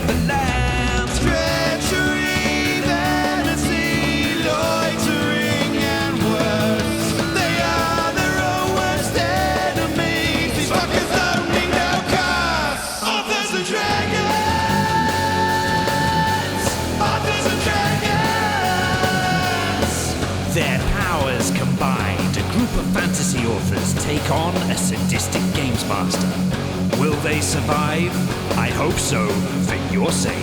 the land. Treachery, vanity, loitering, and worse. They are their own worst enemies. These fuckers don't need no cause. Authors and dragons. Authors and dragons. Their powers combined, a group of fantasy authors take on a sadistic games master. Will they survive? I hope so, for your sake.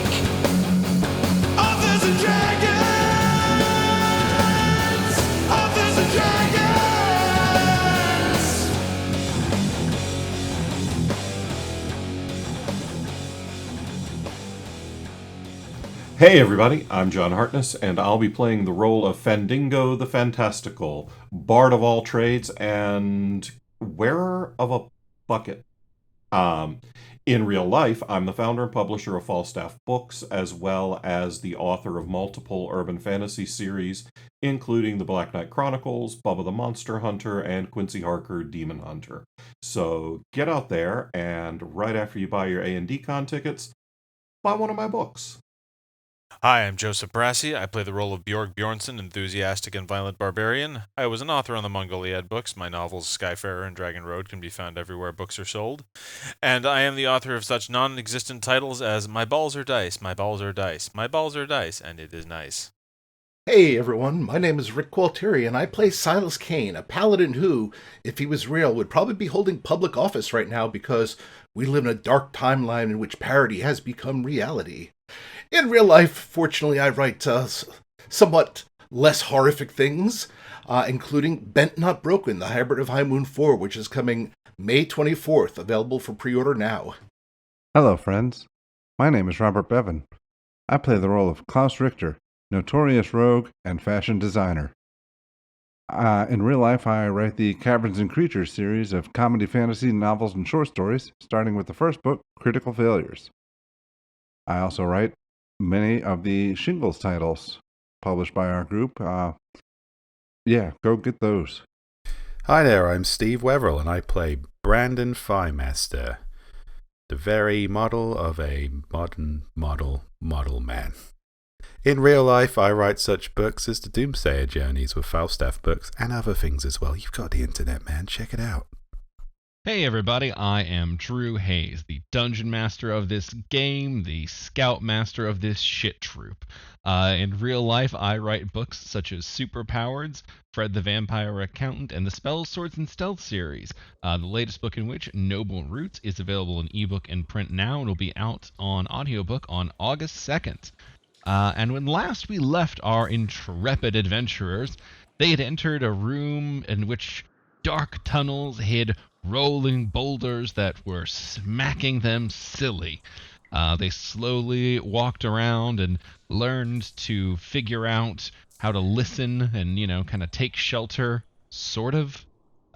Authors and dragons! Authors and dragons! Hey everybody, I'm John Hartness, and I'll be playing the role of Fandingo the Fantastical, bard of all trades, and wearer of a bucket. In real life, I'm the founder and publisher of Falstaff Books, as well as the author of multiple urban fantasy series, including the Black Knight Chronicles, Bubba the Monster Hunter, and Quincy Harker Demon Hunter. So get out there, and right after you buy your A&D Con tickets, buy one of my books. Hi, I'm Joseph Brassi. I play the role of Bjorg Bjornsson, enthusiastic and violent barbarian. I was an author on the Mongoliad books. My novels Skyfarer and Dragon Road can be found everywhere books are sold. And I am the author of such non-existent titles as My Balls Are Dice, My Balls Are Dice, My Balls Are Dice, and It Is Nice. Hey everyone, my name is Rick Gualtieri, and I play Silas Kane, a paladin who, if he was real, would probably be holding public office right now because we live in a dark timeline in which parody has become reality. In real life, fortunately, I write somewhat less horrific things, including Bent Not Broken, the hybrid of High Moon 4, which is coming May 24th, available for pre-order now. Hello, friends. My name is Robert Bevan. I play the role of Klaus Richter, notorious rogue and fashion designer. In real life, I write the Caverns and Creatures series of comedy, fantasy, novels, and short stories, starting with the first book, Critical Failures. I also write many of the Shingles titles published by our group. Go get those. Hi there, I'm Steve Weverill, and I play Brandon Fymaster, the very model of a modern model man. In real life, I write such books as the Doomsayer Journeys with Falstaff Books and other things as well. You've got the internet, man. Check it out. Hey everybody, I am Drew Hayes, the Dungeon Master of this game, the Scout Master of this shit troop. In real life, I write books such as Superpowered, Fred the Vampire Accountant, and the Spells, Swords, and Stealth series. The latest book in which, Noble Roots, is available in ebook and print now, and will be out on audiobook on August 2nd. And when last we left our intrepid adventurers, they had entered a room in which dark tunnels hid rolling boulders that were smacking them silly. They slowly walked around and learned to figure out how to listen and, kind of take shelter, sort of.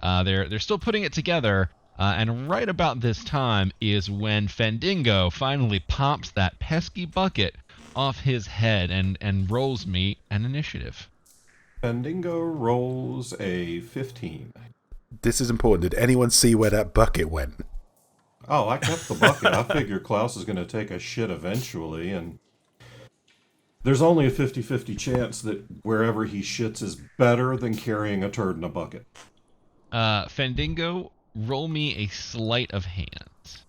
They're still putting it together, and right about this time is when Fandingo finally pops that pesky bucket off his head and rolls me an initiative. Fandingo rolls a 15. This is important. Did anyone see where that bucket went? Oh, I kept the bucket. I figure Klaus is going to take a shit eventually, and there's only a 50-50 chance that wherever he shits is better than carrying a turd in a bucket. Fandingo, roll me a sleight of hand.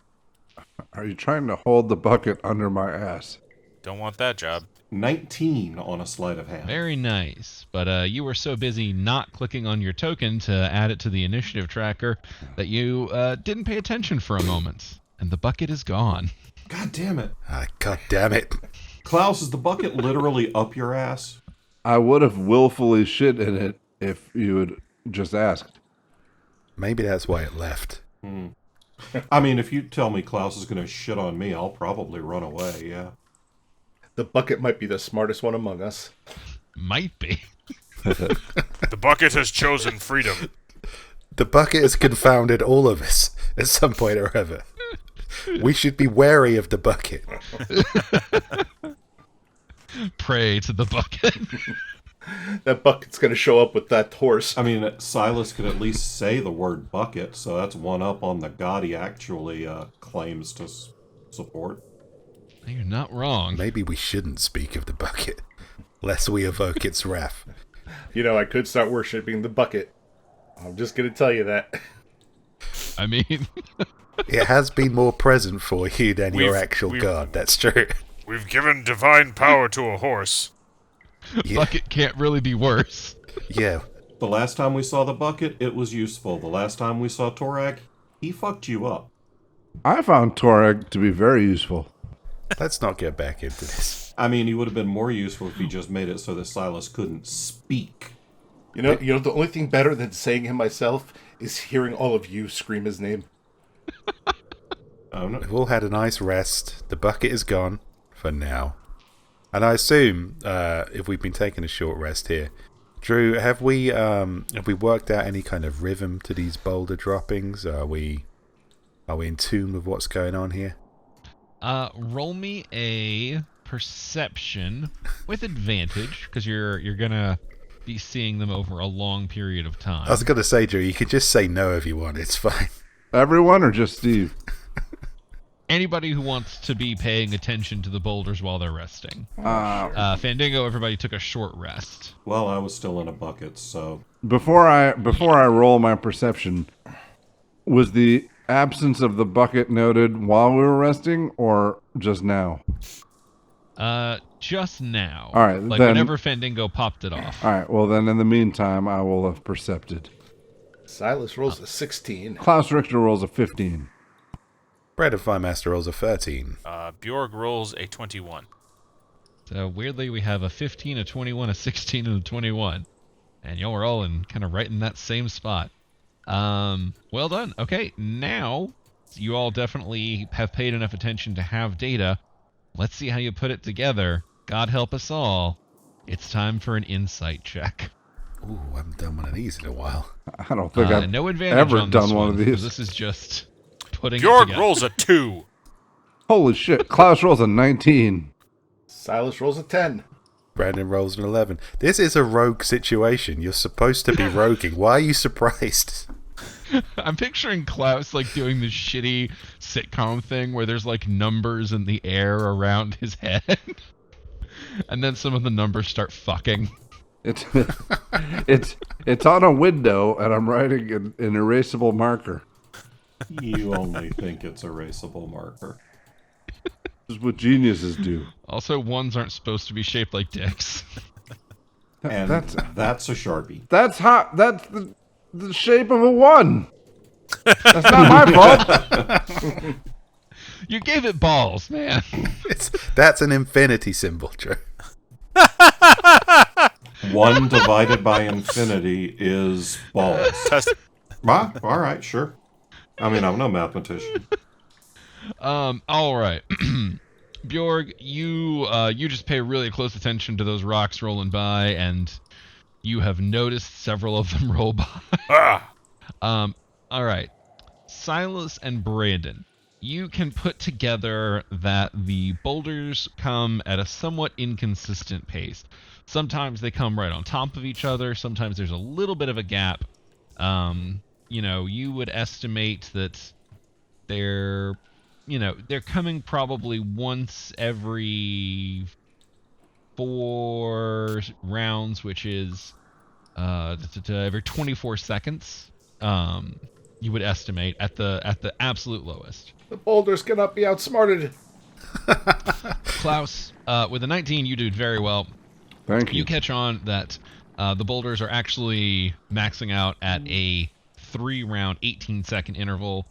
Are you trying to hold the bucket under my ass? Don't want that job. 19 on a sleight of hand. Very nice. But you were so busy not clicking on your token to add it to the initiative tracker that you didn't pay attention for a moment. And the bucket is gone. God damn it. God damn it. Klaus, is the bucket literally up your ass? I would have willfully shit in it if you had just asked. Maybe that's why it left. I mean, if you tell me Klaus is going to shit on me, I'll probably run away, yeah. The bucket might be the smartest one among us. Might be. The bucket has chosen freedom. The bucket has confounded all of us at some point or other. We should be wary of the bucket. Pray to the bucket. That bucket's going to show up with that horse. I mean, Silas could at least say the word bucket, so that's one up on the god he actually claims to support. You're not wrong. Maybe we shouldn't speak of the bucket, lest we evoke its wrath. You know, I could start worshipping the bucket. I'm just going to tell you that. I mean, It has been more present for you than your actual we've- god, that's true. We've given divine power to a horse. Yeah. bucket can't really be worse. Yeah, The last time we saw the bucket, it was useful. The last time we saw Torag, he fucked you up. I found Torag to be very useful. let's not get back into this. I mean, he would have been more useful if he just made it so that Silas couldn't speak. You know, the only thing better than saying him myself is hearing all of you scream his name. Oh no. We've all had a nice rest. The bucket is gone for now. And I assume, if we've been taking a short rest here, Drew, have we worked out any kind of rhythm to these boulder droppings? Are we in tune with what's going on here? Roll me a perception with advantage, because you're gonna be seeing them over a long period of time. I was going to say, Drew, you could just say no if you want. It's fine. Everyone or just Steve? Anybody who wants to be paying attention to the boulders while they're resting. Fandango, everybody took a short rest. Well, I was still in a bucket, so Before I roll my perception, was the absence of the bucket noted while we were resting or just now? Just now. All right, Like then- whenever Fandango popped it off. All right, well then in the meantime, I will have percepted. Silas rolls a 16. Klaus Richter rolls a 15. Bread and Fire Master rolls a 13. Bjorg rolls a 21. So weirdly, we have a 15, a 21, a 16, and a 21. And y'all are all kind of right in that same spot. Well done. Okay, now you all definitely have paid enough attention to have data. Let's see how you put it together. God help us all. It's time for an insight check. Ooh, I haven't done one of these in a while. I don't think I've No advantage ever on done this one of 'cause these. This is just putting it Bjorg together. rolls a 2. Holy shit, Klaus rolls a 19. Silas rolls a 10. Brandon rolls an 11. This is a rogue situation. You're supposed to be roguing. Why are you surprised? I'm picturing Klaus like doing this shitty sitcom thing where there's like numbers in the air around his head. And then some of the numbers start fucking. It's on a window, and I'm writing an erasable marker. you only think it's erasable marker. This is what geniuses do. Also, ones aren't supposed to be shaped like dicks. And That's that's a Sharpie. that's hot. That's the shape of a 1. That's not my fault. You gave it balls, man. That's an infinity symbol, Joe. 1 divided by infinity is balls. Test. Ah, all right, sure. I mean, I'm no mathematician. All right. Bjorg, you just pay really close attention to those rocks rolling by, and you have noticed several of them roll by. Ah! All right. Silas and Brandon, you can put together that the boulders come at a somewhat inconsistent pace. Sometimes they come right on top of each other. Sometimes there's a little bit of a gap. You would estimate that they're coming probably once every 4 rounds, which is every 24 seconds. You would estimate at the absolute lowest. The boulders cannot be outsmarted. Klaus, with a 19, you did very well. Thank you. You catch on that the boulders are actually maxing out at a 3-round, 18-second interval.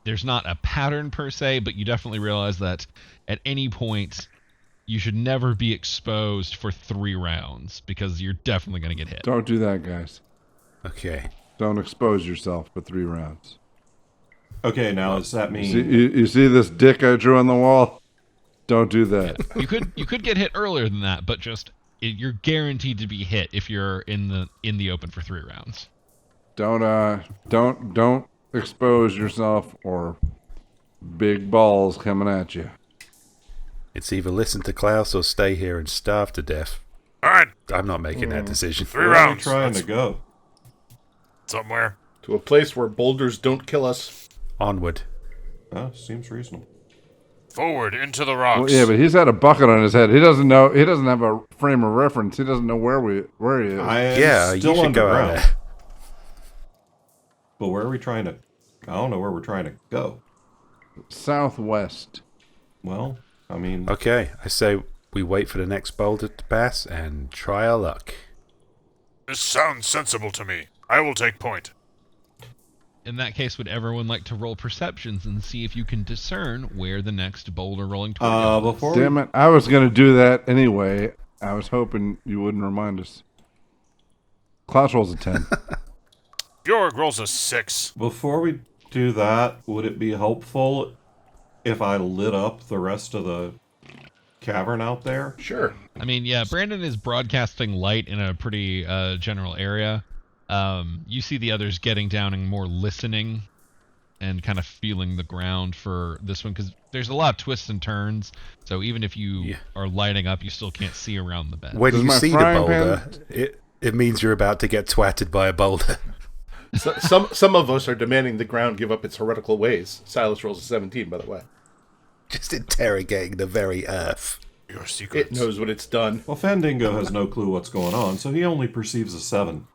There's not a pattern per se, but you definitely realize that at any point you should never be exposed for 3 rounds because you're definitely going to get hit. Don't do that, guys. Okay. Don't expose yourself for 3 rounds. Okay, now does that mean You see this dick I drew on the wall? Don't do that. You could get hit earlier than that, but you're guaranteed to be hit if you're in the open for 3 rounds. Don't expose yourself or big balls coming at you. It's either listen to Klaus or stay here and starve to death. All right, I'm not making that decision. 3 where are we rounds. trying That's to go? somewhere. To a place where boulders don't kill us. Onward. Oh, seems reasonable. Forward into the rocks. Well, yeah, but he's had a bucket on his head. He doesn't know. He doesn't have a frame of reference. He doesn't know where he is. I am Yeah, you still should go out underground. there. But where are we trying to... I don't know where we're trying to go. Southwest. Well, I mean... Okay, I say we wait for the next boulder to pass and try our luck. This sounds sensible to me. I will take point. In that case, would everyone like to roll perceptions and see if you can discern where the next boulder rolling toward is? Before Damn it! I was gonna do that anyway. I was hoping you wouldn't remind us. Klaus rolls a 10. Bjorg rolls a 6. Before we do that, would it be helpful if I lit up the rest of the cavern out there? Sure. I mean, yeah, Brandon is broadcasting light in a pretty general area. You see the others getting down and more listening and kind of feeling the ground for this one, because there's a lot of twists and turns, so even if you are lighting up, you still can't see around the bed. When Does you my see the frying boulder, pan- it means you're about to get twatted by a boulder. So, some of us are demanding the ground give up its heretical ways. Silas rolls a 17, by the way. Just interrogating the very earth. Your secrets. It knows what it's done. Well, Fandingo has no clue what's going on, so he only perceives a 7.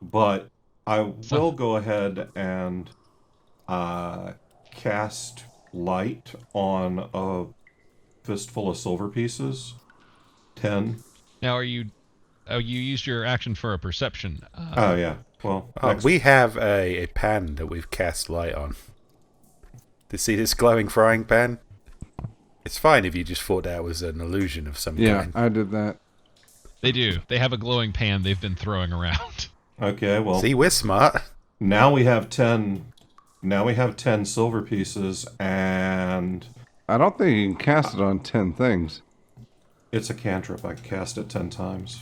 But I will go ahead and cast light on a fistful of silver pieces. 10. Now, you used your action for a perception. Oh, yeah. Well, We have a pan that we've cast light on. To see this glowing frying pan? It's fine if you just thought that was an illusion of some Yeah, kind. I did that. They do. They have a glowing pan they've been throwing around. okay, well, See, we're smart. now we have 10. Now we have 10 silver pieces, and I don't think you can cast it on 10 things. it's a cantrip. I can cast it 10 times.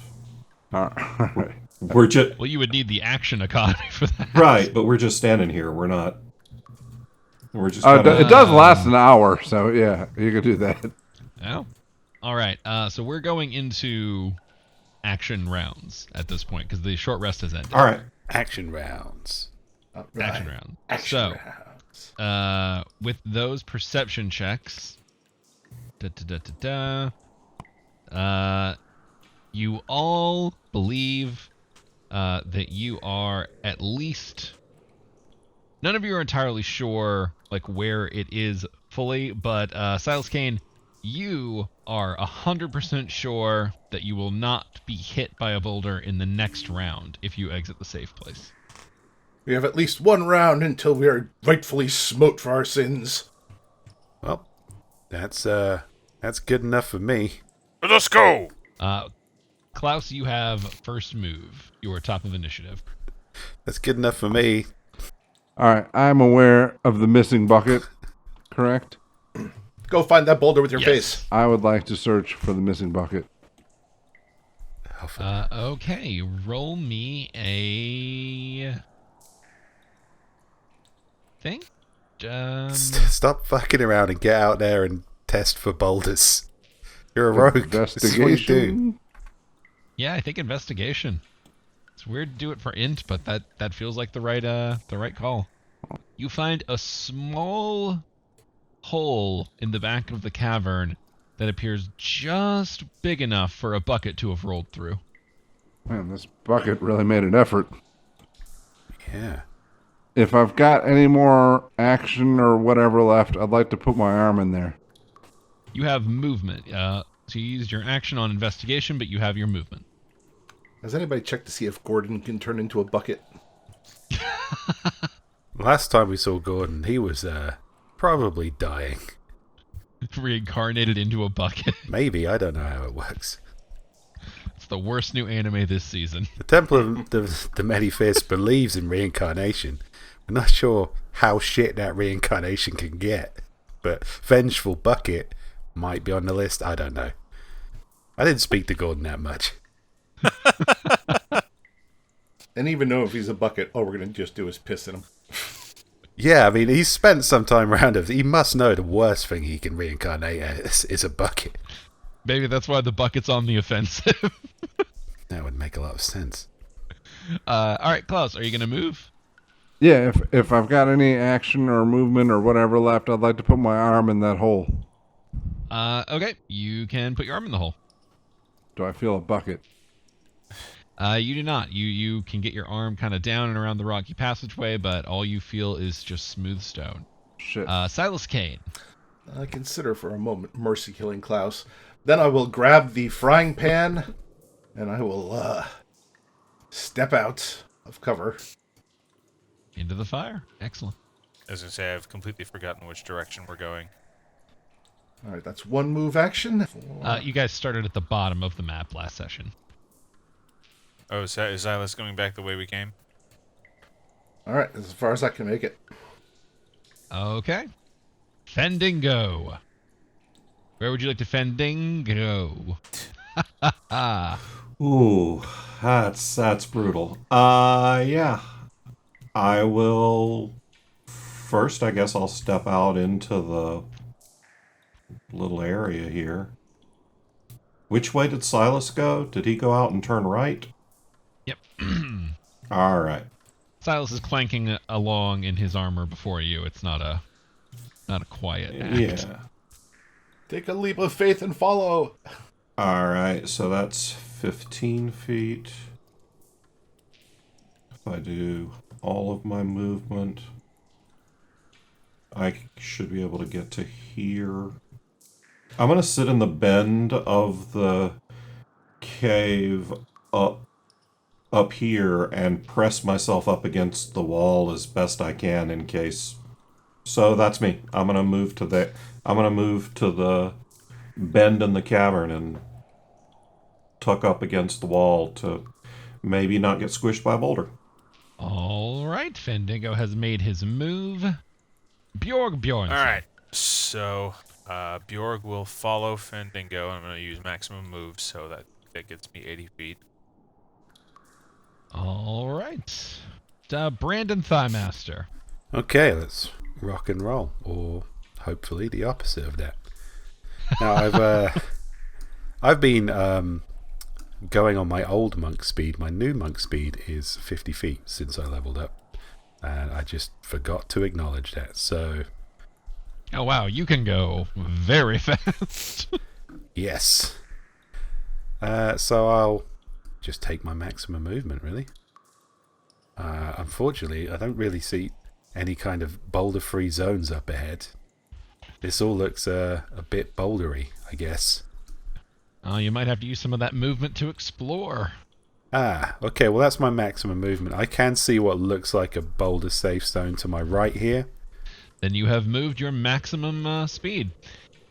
All right. We're just Well, you would need the action economy for that. right, but we're just standing here. We're not. We're just. It kinda, does last an hour, so yeah, you could do that. Oh. All right. So we're going into action rounds at this point because the short rest has ended. all right. Action rounds. Action round. Action So, rounds. with those perception checks, you all believe that you are at least. None of you are entirely sure like where it is fully, but Silas Kane, you are 100% sure that you will not be hit by a boulder in the next round if you exit the safe place. We have at least one round until we are rightfully smote for our sins. Well, that's good enough for me. Let us go! Klaus, you have first move. You are top of initiative. That's good enough for me. All right, I'm aware of the missing bucket, correct? Go find that boulder with your Yes. face. I would like to search for the missing bucket. Okay, roll me a thing. Stop fucking around and get out there and test for boulders. You're a rogue. This is what you do. Investigation. Yeah, I think investigation. It's weird to do it for int, but that feels like the right call. You find a small hole in the back of the cavern that appears just big enough for a bucket to have rolled through. Man, this bucket really made an effort. Yeah. If I've got any more action or whatever left, I'd like to put my arm in there. You have movement. So you used your action on investigation, but you have your movement. Has anybody checked to see if Gordon can turn into a bucket? Last time we saw Gordon, he was probably dying. Reincarnated into a bucket. Maybe, I don't know how it works. It's the worst new anime this season. The Temple of the Many-Fists believes in reincarnation. We're not sure how shit that reincarnation can get, but Vengeful Bucket might be on the list. I don't know. I didn't speak to Gordon that much. And even know if he's a bucket, all we're going to just do is piss in him. Yeah, I mean, he's spent some time around us. He must know the worst thing he can reincarnate as is a bucket. Maybe that's why the bucket's on the offensive. That would make a lot of sense. All right, Klaus, are you going to move? Yeah, if I've got any action or movement or whatever left, I'd like to put my arm in that hole. Okay, you can put your arm in the hole. Do I feel a bucket? You do not. You can get your arm kind of down and around the rocky passageway, but all you feel is just smooth stone. Shit. Silas Kane. I consider for a moment mercy killing Klaus. Then I will grab the frying pan, and I will step out of cover. Into the fire. Excellent. As I say, I've completely forgotten which direction we're going. All right, that's one move action. You guys started at the bottom of the map last session. Oh, is Silas going back the way we came? All right, as far as I can make it. Okay. Fendingo. Where would you like to Fendingo? Ooh, that's brutal. Yeah. I will... First, I guess I'll step out into the little area here. Which way did Silas go? Did he go out and turn right? Yep. All right. Silas is clanking along in his armor before you. It's not a quiet act. Yeah. Take a leap of faith and follow. All right, so that's 15 feet. If I do all of my movement, I should be able to get to here. I'm going to sit in the bend of the cave up here and press myself up against the wall as best I can in case. So that's me. I'm going to move to the bend in the cavern and tuck up against the wall to maybe not get squished by a boulder. All right, Fendingo has made his move. Bjornson. All right, so Bjorg will follow Fendingo, and I'm going to use maximum move, so that gets me 80 feet. All right. Brandon Thighmaster. Okay, let's rock and roll, or hopefully the opposite of that. Now I've been going on my old monk speed. My new monk speed is 50 feet since I leveled up, and I just forgot to acknowledge that. So, Oh, wow. You can go very fast. yes. So I'll just take my maximum movement, really. Unfortunately, I don't really see any kind of boulder-free zones up ahead. This all looks a bit bouldery, I guess. You might have to use some of that movement to explore. Ah, okay, well that's my maximum movement. I can see what looks like a boulder safe zone to my right here. Then you have moved your maximum speed.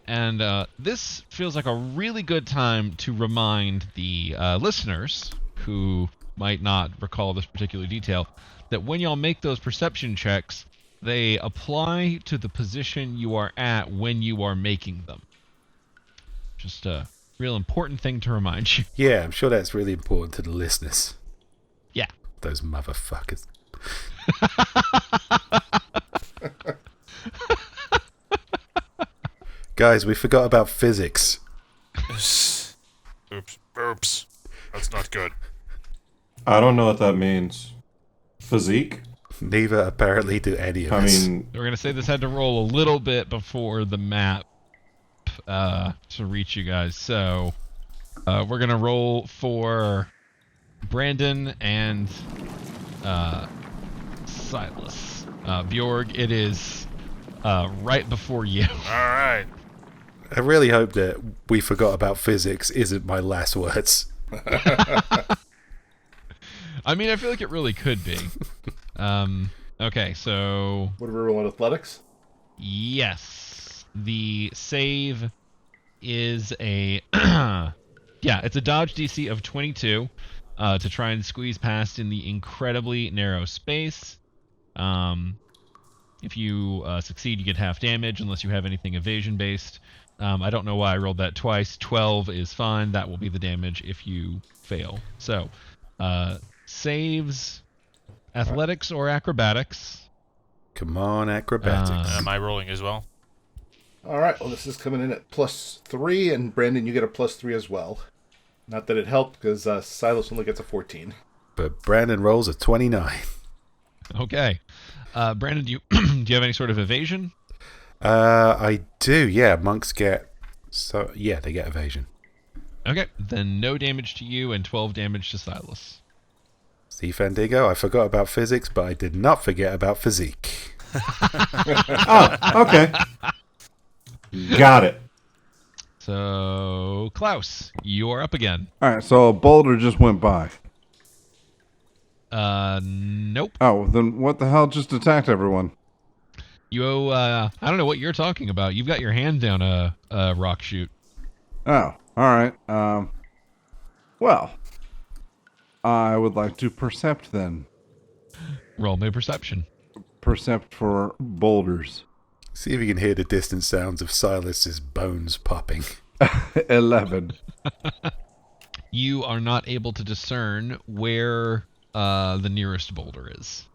And this feels like a really good time to remind the listeners who might not recall this particular detail that when y'all make those perception checks, they apply to the position you are at when you are making them. Just a real important thing to remind you. Yeah, I'm sure that's really important to the listeners. Yeah. Those motherfuckers. Guys, we forgot about physics. Oops. That's not good. I don't know what that means. Physique? Neither apparently do any of I us. mean, We're going to say this had to roll a little bit before the map to reach you guys. So we're going to roll for Brandon and Silas. Bjorg, it is right before you. All right. I really hope that we forgot about physics isn't my last words. I mean, I feel like it really could be. Okay, so What are we rolling, athletics? yes, the save is a yeah, it's a dodge DC of 22 to try and squeeze past in the incredibly narrow space. If you succeed, you get half damage unless you have anything evasion based. I don't know why I rolled that twice. 12 is fine. That will be the damage if you fail. So, saves, athletics or acrobatics. Come on, acrobatics. Am I rolling as well? All right, well, this is coming in at +3, and Brandon, you get a +3 as well. Not that it helped, because Silas only gets a 14. But Brandon rolls a 29. Okay. Brandon, do you do you have any sort of evasion? I do, yeah. Monks get... So, yeah, they get evasion. Okay, then no damage to you and 12 damage to Silas. See, Fandigo, I forgot about physics, but I did not forget about physique. Oh, okay. Got it. So, Klaus, you're up again. All right, so a boulder just went by. Nope. Oh, then what the hell just attacked everyone? You, I don't know what you're talking about. You've got your hand down a rock chute. Oh, all right. Well, I would like to percept then. Roll me perception. Percept for boulders. See if you can hear the distant sounds of Silas's bones popping. 11. You are not able to discern where the nearest boulder is.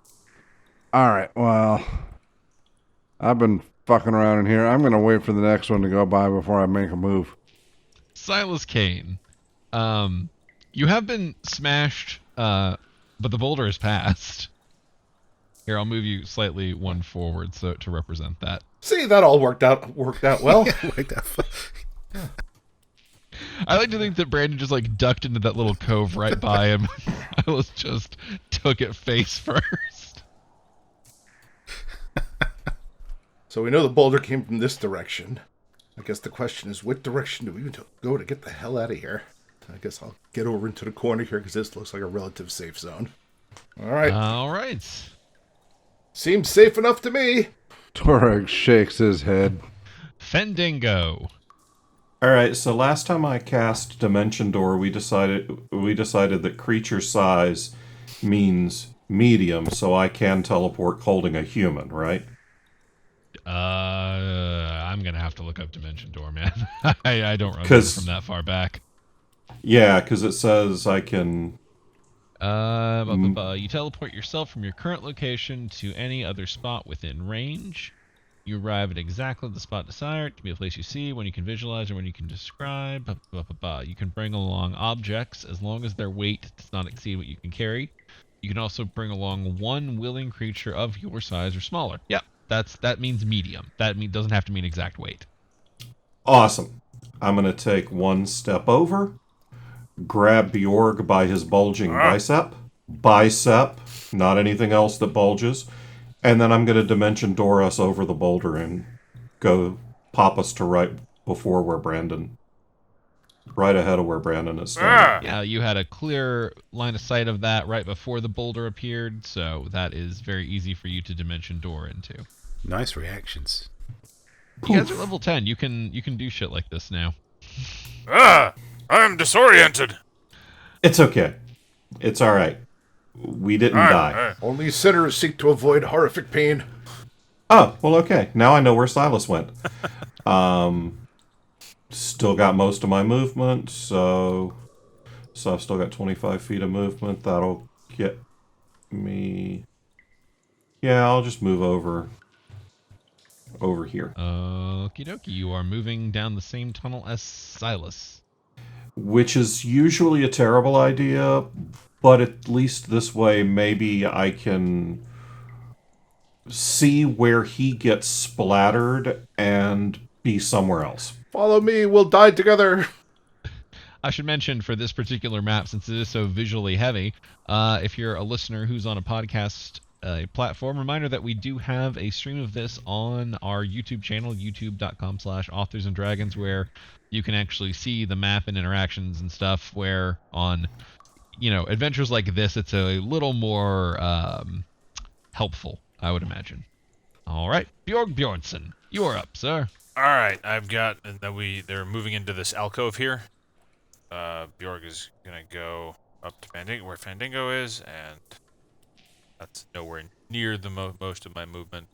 All right, well, I've been fucking around in here. I'm going to wait for the next one to go by before I make a move. Silas Kane, you have been smashed, but the boulder has passed. Here, I'll move you slightly one forward so to represent that. See, that all worked out well. Like that. I like to think that Brandon just like ducked into that little cove right by him. Silas just took it face first. So we know the boulder came from this direction. I guess the question is, what direction do we even go to get the hell out of here? I guess I'll get over into the corner here because this looks like a relative safe zone. All right. All right. Seems safe enough to me. Torag shakes his head. Fendingo. All right, so last time I cast Dimension Door, we decided that creature size means medium, so I can teleport holding a human, right? I'm gonna have to look up Dimension Door, man. I don't remember 'Cause- from that far back. Yeah, because it says I can... You teleport yourself from your current location to any other spot within range. You arrive at exactly the spot desired. It can be a place you see, one you can visualize, or one you can describe. You can bring along objects as long as their weight does not exceed what you can carry. You can also bring along one willing creature of your size or smaller. Yep, that means medium. That doesn't have to mean exact weight. Awesome. I'm going to take one step over, grab Bjorg by his bulging bicep, not anything else that bulges, and then I'm going to Dimension Door us over the boulder and go pop us to right ahead of where Brandon is standing. Yeah, you had a clear line of sight of that right before the boulder appeared, so that is very easy for you to Dimension Door into. Nice reactions. You guys are level 10. You can do shit like this now. I'm disoriented. It's okay. It's all right. We didn't die. Only sinners seek to avoid horrific pain. Oh, well, okay. Now I know where Silas went. Still got most of my movement, so I've still got 25 feet of movement. That'll get me... Yeah, I'll just move over here. Okie dokie. You are moving down the same tunnel as Silas. Which is usually a terrible idea, but at least this way maybe I can see where he gets splattered and be somewhere else. Follow me, we'll die together. I should mention for this particular map, since it is so visually heavy, if you're a listener who's on a podcast platform, reminder that we do have a stream of this on our YouTube channel, youtube.com/authorsanddragons, where you can actually see the map and interactions and stuff, where on, adventures like this, it's a little more helpful, I would imagine. All right, Bjorg Bjornsson, you are up, sir. All right, I've got they're moving into this alcove here. Bjorg is gonna go up to Fandango, where Fandango is, and that's nowhere near the most of my movement.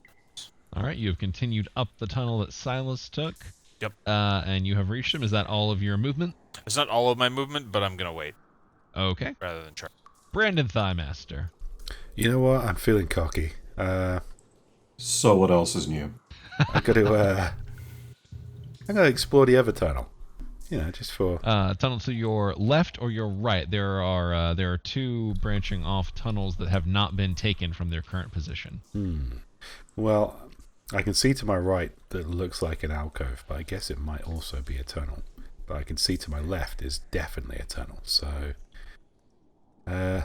All right, you have continued up the tunnel that Silas took. Yep. And you have reached him. Is that all of your movement? It's not all of my movement, but I'm gonna wait Okay. rather than try. Brandon Thighmaster. You know what? I'm feeling cocky. So what else is new? I'm going to explore the other tunnel. just for... Tunnel to your left or your right. There are two branching off tunnels that have not been taken from their current position. Well, I can see to my right that it looks like an alcove, but I guess it might also be a tunnel. But I can see to my left is definitely a tunnel, so...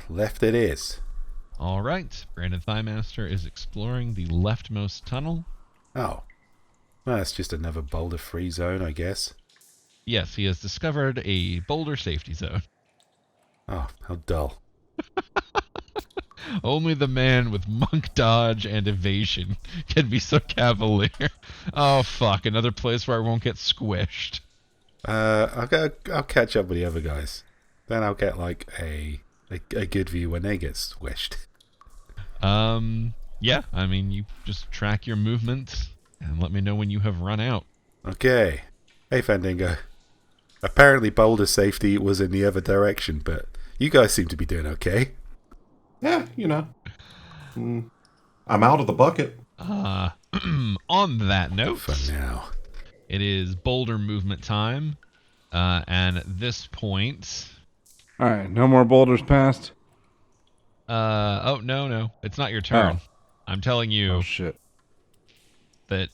left it is. All right. Brandon Thighmaster is exploring the leftmost tunnel. Oh. Well, that's just another boulder-free zone, I guess. Yes, he has discovered a boulder safety zone. Oh, how dull. Only the man with monk dodge and evasion can be so cavalier. Oh, fuck. Another place where I won't get squished. I'll catch up with the other guys. Then I'll get, like, a good view when they get squished. Yeah, I mean, you just track your movements and let me know when you have run out. Okay. Hey, Fandango. Apparently boulder safety was in the other direction, but you guys seem to be doing okay. Yeah, I'm out of the bucket. On that note, For now. it is boulder movement time. And at this point... All right, no more boulders passed. Oh, no. It's not your turn. Oh. I'm telling you Oh shit! that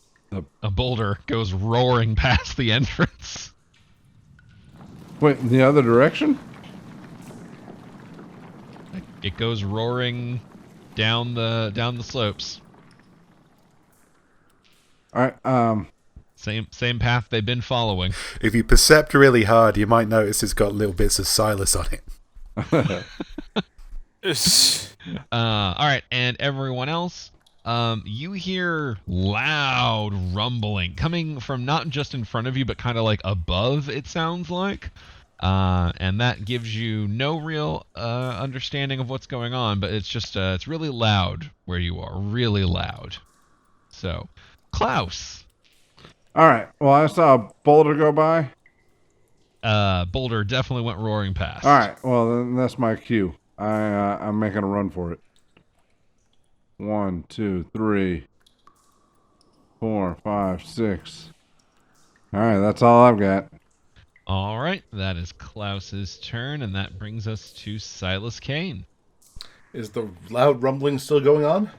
a boulder goes roaring past the entrance. Wait, in the other direction? It goes roaring down the slopes. All right. Same path they've been following. If you percept really hard, you might notice it's got little bits of Silas on it. All right, and everyone else, you hear loud rumbling coming from not just in front of you, but kind of like above. It sounds like, and that gives you no real understanding of what's going on. But it's just it's really loud where you are, really loud. So, Klaus. All right. Well, I saw a boulder go by. Boulder definitely went roaring past. All right. Well, then that's my cue. I'm making a run for it. 1, 2, 3, 4, 5, 6. All right. That's all I've got. All right, that is Klaus's turn, and that brings us to Silas Kane. Is the loud rumbling still going on?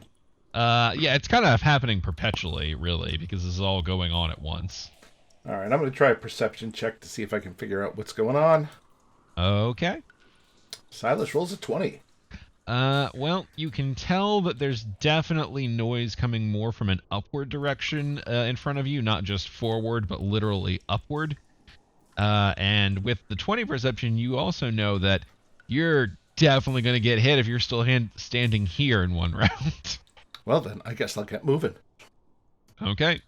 Yeah, it's kind of happening perpetually, really, because this is all going on at once. All right, I'm going to try a perception check to see if I can figure out what's going on. Okay. Silas rolls a 20. Well, you can tell that there's definitely noise coming more from an upward direction in front of you, not just forward, but literally upward. And with the 20 perception, you also know that you're definitely going to get hit if you're still standing here in one round. Well, then, I guess I'll get moving. Okay.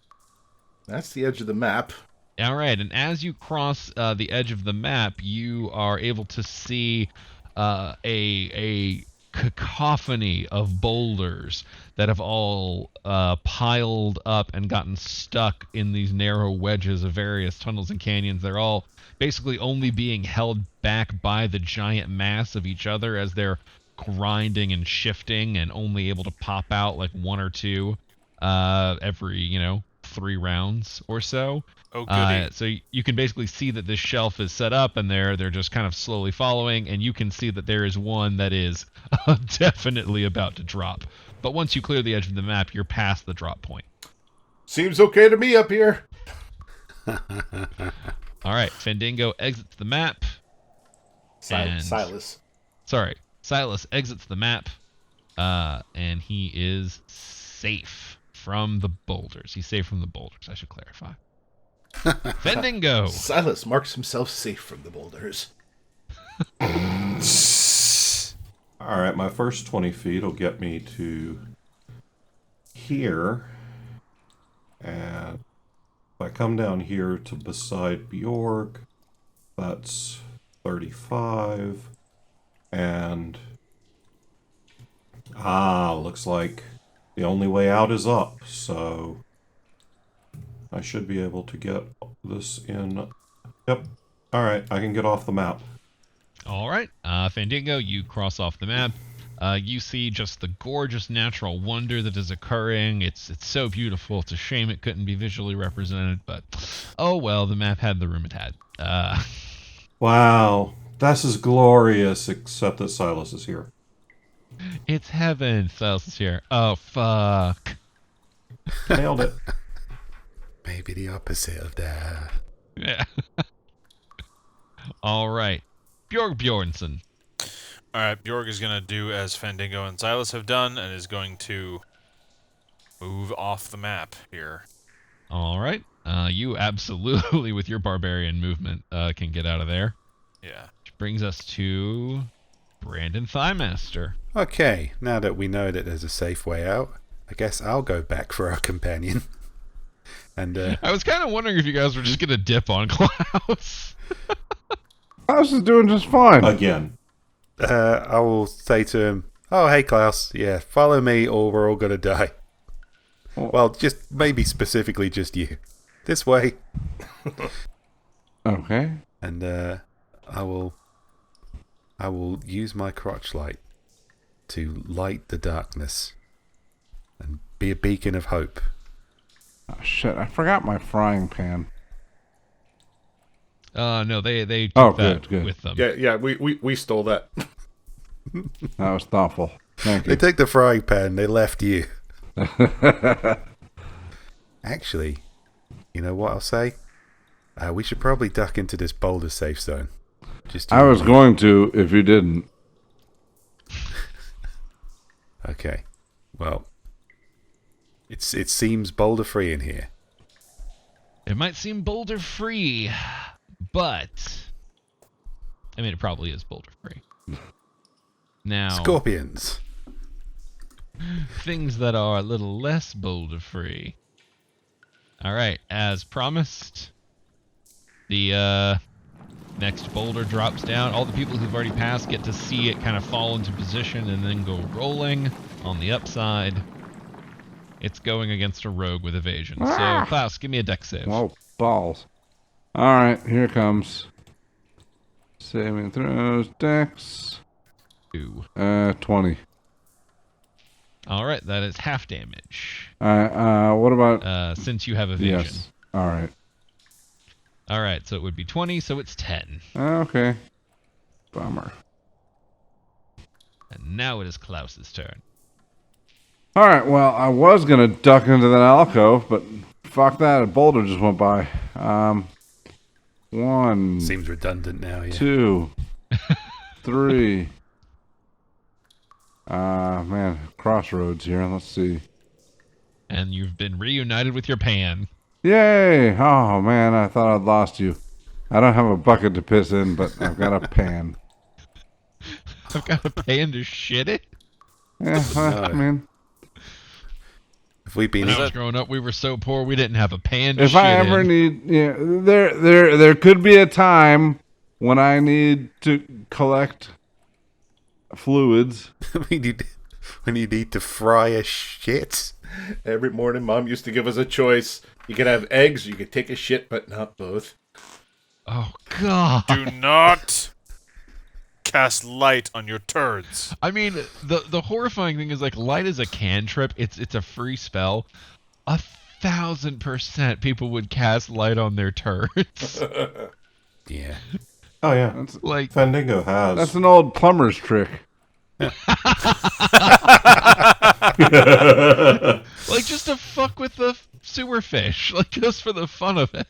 That's the edge of the map. All right, and as you cross the edge of the map, you are able to see a cacophony of boulders that have all piled up and gotten stuck in these narrow wedges of various tunnels and canyons. They're all basically only being held back by the giant mass of each other as they're grinding and shifting and only able to pop out like one or two every 3 rounds or so. Oh, goody. So you can basically see that this shelf is set up, and they're just kind of slowly following, and you can see that there is one that is definitely about to drop. But once you clear the edge of the map, you're past the drop point. Seems okay to me up here. All right, Fandango exits the map. Silas. Sorry, Silas exits the map, and he is safe from the boulders. He's safe from the boulders, I should clarify. Fandango. Silas marks himself safe from the boulders. All right, my first 20 feet will get me to here. And if I come down here to beside Bjorg, that's 35. And looks like the only way out is up, so I should be able to get this in. Yep. All right, I can get off the map. All right, Fandango, you cross off the map. You see just the gorgeous natural wonder that is occurring. It's so beautiful. It's a shame it couldn't be visually represented, but oh well, the map had the room it had. Wow, this is glorious, except that Silas is here. It's heaven. Silas is here. Oh, fuck. Nailed it. Maybe the opposite of that. Yeah. All right. Bjornsson. Alright, Bjorg is going to do as Fandango and Silas have done and is going to move off the map here. All right. You absolutely, with your barbarian movement, can get out of there. Yeah. Which brings us to Brandon Thighmaster. Okay, now that we know that there's a safe way out, I guess I'll go back for our companion. And I was kind of wondering if you guys were just going to dip on Klaus. Klaus is doing just fine. Again. I will say to him, "Oh, hey, Klaus. Yeah, follow me or we're all going to die." Well, just maybe specifically just you. This way. Okay. And I will use my crotch light to light the darkness and be a beacon of hope. Oh, shit, I forgot my frying pan. No, they took that good. with them. Yeah, we stole that. That was thoughtful. Thank They you. took the frying pan, they left you. Actually, you know what I'll say? We should probably duck into this boulder safe zone. I was going to if you didn't. Okay. Well, it seems boulder free in here. It might seem boulder free, but I mean it probably is boulder free. Now, Scorpions. things that are a little less boulder free. All right, as promised, the next boulder drops down. All the people who've already passed get to see it kind of fall into position and then go rolling on the upside. It's going against a rogue with evasion. So, Klaus, give me a dex save. Oh, balls. Alright, here it comes. Saving throws, dex. 2. 20. All right, that is half damage. What about... Since you have evasion. Yes. Alright. All right, so it would be 20, so it's 10. Okay. Bummer. And now it is Klaus's turn. Alright, well, I was gonna duck into that alcove, but fuck that, a boulder just went by. 1, Seems redundant now, yeah. 2, 3. Man, crossroads here. Let's see. And you've been reunited with your pan. Yay! Oh man, I thought I'd lost you. I don't have a bucket to piss in, but I've got a pan. I've got a pan to shit it? Yeah, I mean, If we've been When I was growing up, we were so poor we didn't have a pan to if shit I ever in. need, yeah, there could be a time when I need to collect fluids. when you need to fry a shit. Every morning, Mom used to give us a choice. You could have eggs, or you could take a shit, but not both. Oh, God. Do not cast light on your turds. I mean, the horrifying thing is, like, light is a cantrip. It's a free spell. 1,000% people would cast light on their turds. Yeah. Oh, yeah. That's, Like, Fandango has. that's an old plumber's trick. like just to fuck with the sewer fish. Like, just for the fun of it.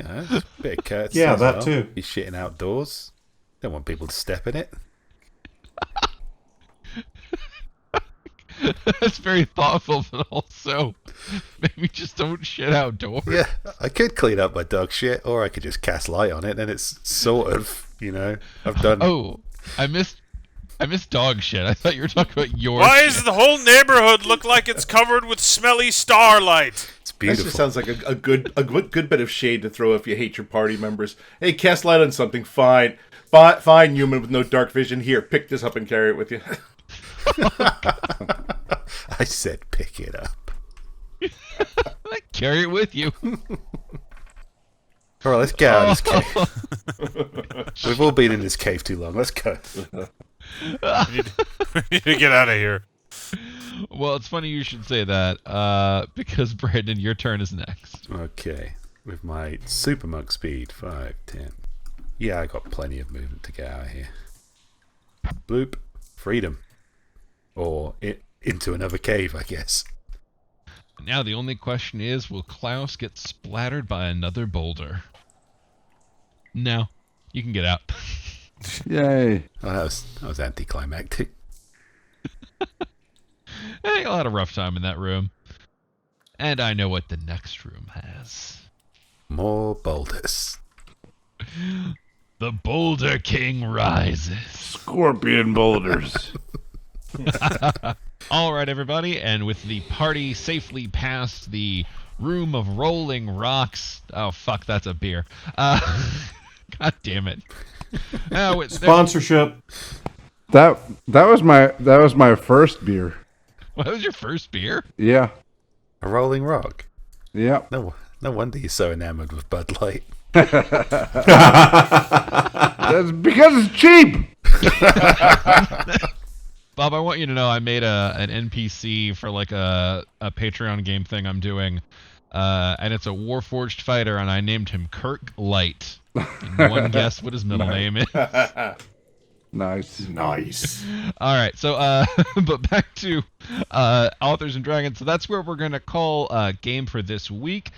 Yeah, that's a bit of courtesy Yeah, as that well. too. You're shitting outdoors. Don't want people to step in it. That's very thoughtful, but also maybe just don't shit outdoors. Yeah, I could clean up my dog shit, or I could just cast light on it, and it's sort of, I've done... Oh, I missed dog shit. I thought you were talking about your Why shit. does the whole neighborhood look like it's covered with smelly starlight? It's That beautiful. just sounds like a good bit of shade to throw if you hate your party members. Hey, cast light on something. Fine, human with no dark vision. Here, pick this up and carry it with you. I said pick it up. Carry it with you. Alright, let's get out of this cave. We've all been in this cave too long. Let's go. We need to get out of here. Well, it's funny you should say that, because Brandon, your turn is next. Okay. With my super monk speed, 5, 10. Yeah, I got plenty of movement to get out of here. Bloop. Freedom. Or into another cave, I guess. Now the only question is, will Klaus get splattered by another boulder? No. You can get out. Yay. Oh, that was anticlimactic. Hey, you'll have a rough time in that room. And I know what the next room has. More boulders. The Boulder King rises. Scorpion boulders. All right, everybody, and with the party safely past the room of rolling rocks. Oh, fuck, that's a beer. God damn it. Sponsorship. That was my first beer. What was your first beer? Yeah. A rolling rock. Yep. No wonder you're so enamored with Bud Light. That's because it's cheap. Bob, I want you to know I made an NPC for like a Patreon game thing I'm doing, and it's a Warforged fighter, and I named him Kirk Light. And one guess what his middle name is. Nice. All right, so but back to Authors and Dragons. So that's where we're gonna call game for this week.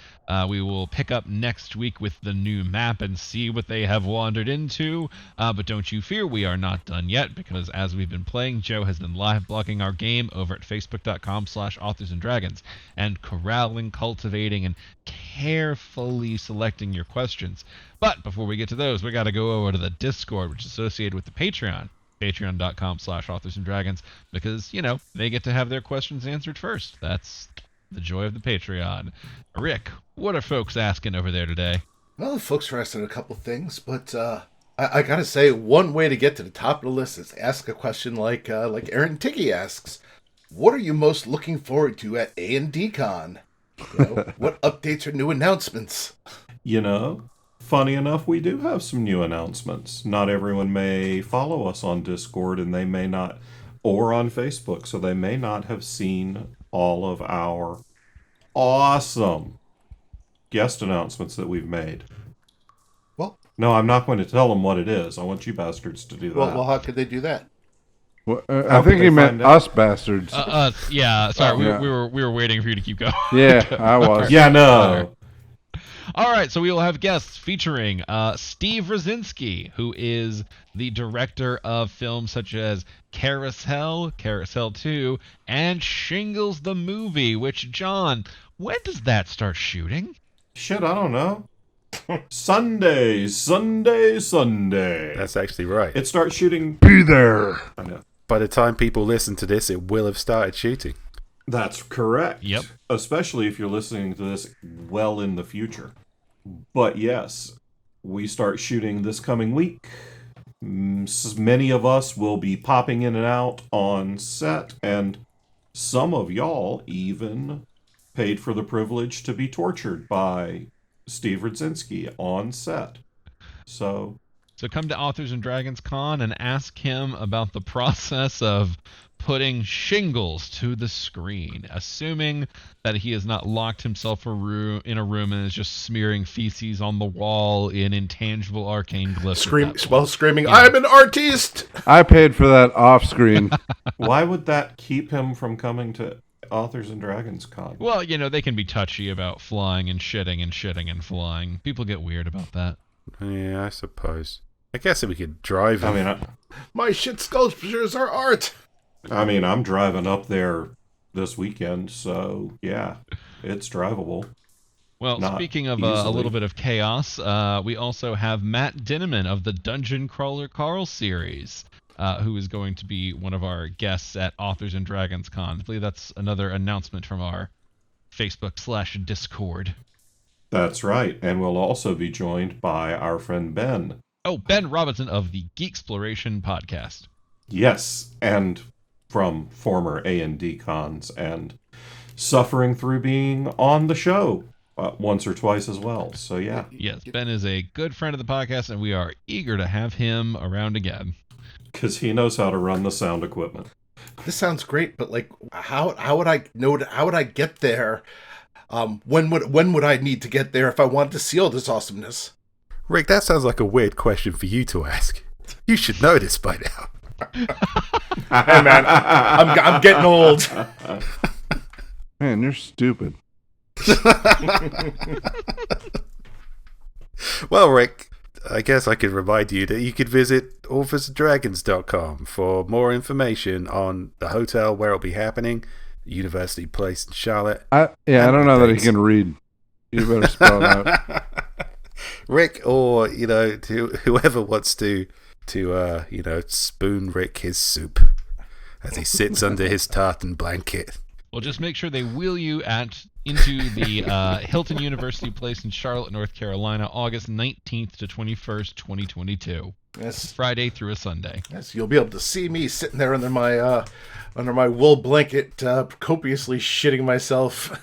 We will pick up next week with the new map and see what they have wandered into. But don't you fear, we are not done yet, because as we've been playing, Joe has been live blogging our game over at facebook.com/authorsanddragons and corralling, cultivating, and carefully selecting your questions. But before we get to those, we got to go over to the Discord, which is associated with the Patreon, patreon.com/authorsanddragons, because, you know, they get to have their questions answered first. That's the joy of the Patreon. Rick, what are folks asking over there today? Well, folks are asking a couple things, but I gotta say, one way to get to the top of the list is ask a question like Aaron Tiggy asks, what are you most looking forward to at A&D Con? You know, what updates or new announcements? You know, funny enough, we do have some new announcements. Not everyone may follow us on Discord, and they may not, or on Facebook, so they may not have seen all of our awesome guest announcements that we've made. Well, No, I'm not going to tell them what it is. I want you bastards to do that. well, how could they do that? Well, How I could think they he meant find out? us bastards. Yeah, sorry, yeah. we were waiting for you to keep going. Yeah, I was. Yeah, no. All right, so we will have guests featuring Steve Rosinski, who is the director of films such as Carousel, Carousel 2, and Shingles the Movie, which, John, when does that start shooting? Shit, I don't know. Sunday. That's actually right. It starts shooting. Be there. I know. By the time people listen to this, it will have started shooting. That's correct. Yep. Especially if you're listening to this well in the future. But yes, we start shooting this coming week. Many of us will be popping in and out on set, and some of y'all even paid for the privilege to be tortured by Steve Rudzinski on set. So come to Authors and Dragons Con and ask him about the process of putting shingles to the screen, assuming that he has not locked himself in a room and is just smearing feces on the wall in intangible arcane glyphs. Screaming, Yeah. I'm an artist! I paid for that off screen. why would that keep him from coming to Authors and Dragons Con? Well, you know, they can be touchy about flying and shitting and shitting and flying. People get weird about that. Yeah, I suppose. I guess if we could drive him. I mean, My shit sculptures are art! I'm driving up there this weekend, so yeah, it's drivable. Well, Not speaking of a easily. little bit of chaos, we also have Matt Dinneman of the Dungeon Crawler Carl series, who is going to be one of our guests at Authors and Dragons Con. I believe that's another announcement from our Facebook/Discord. That's right, and we'll also be joined by our friend Ben. Oh, Ben Robinson of the Geek Exploration podcast. Yes, and from former A&D cons, and suffering through being on the show once or twice as well. So yeah. Yes, Ben is a good friend of the podcast, and we are eager to have him around again. Because he knows how to run the sound equipment. This sounds great, but like, how would I know? How would I get there? When would I need to get there if I wanted to see all this awesomeness? Rick, that sounds like a weird question for you to ask. You should know this by now. Hey man, I'm getting old. Man, you're stupid. Well, Rick, I guess I could remind you that you could visit authorsandragons.com for more information on the hotel where it'll be happening, University Place in Charlotte. I don't know that he can read. You better spell it out. Rick, or whoever wants to spoon Rick his soup as he sits under his tartan blanket. Well, just make sure they wheel you into the Hilton University Place in Charlotte, North Carolina, August 19th to 21st, 2022. Yes. Friday through a Sunday. Yes, you'll be able to see me sitting there under my wool blanket, copiously shitting myself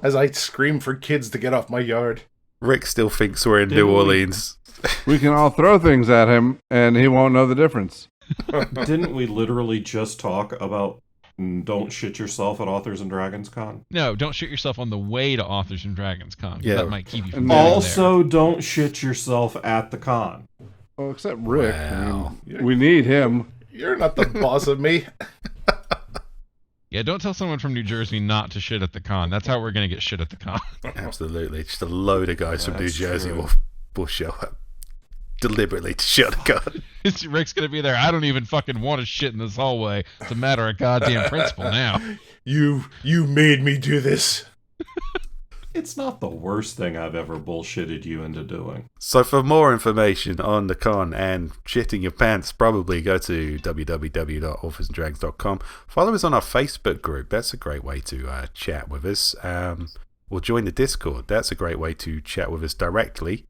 as I scream for kids to get off my yard. Rick still thinks we're in New Orleans. We can all throw things at him, and he won't know the difference. Didn't we literally just talk about don't shit yourself at Authors and Dragons Con? No, don't shit yourself on the way to Authors and Dragons Con. Yeah. That might keep you from getting Also, don't shit yourself at the con. Well, except Rick. Wow. I mean, we need him. You're not the boss of me. Yeah, don't tell someone from New Jersey not to shit at the con. That's how we're going to get shit at the con. Absolutely. Just a load of guys from New That's Jersey true. will show up deliberately to shut the gun. Rick's going to be there. I don't even fucking want to shit in this hallway. It's a matter of goddamn principle now. You made me do this. It's not the worst thing I've ever bullshitted you into doing. So for more information on the con and shitting your pants, probably go to www.authorsandragons.com. Follow us on our Facebook group. That's a great way to chat with us. Or join the Discord. That's a great way to chat with us directly.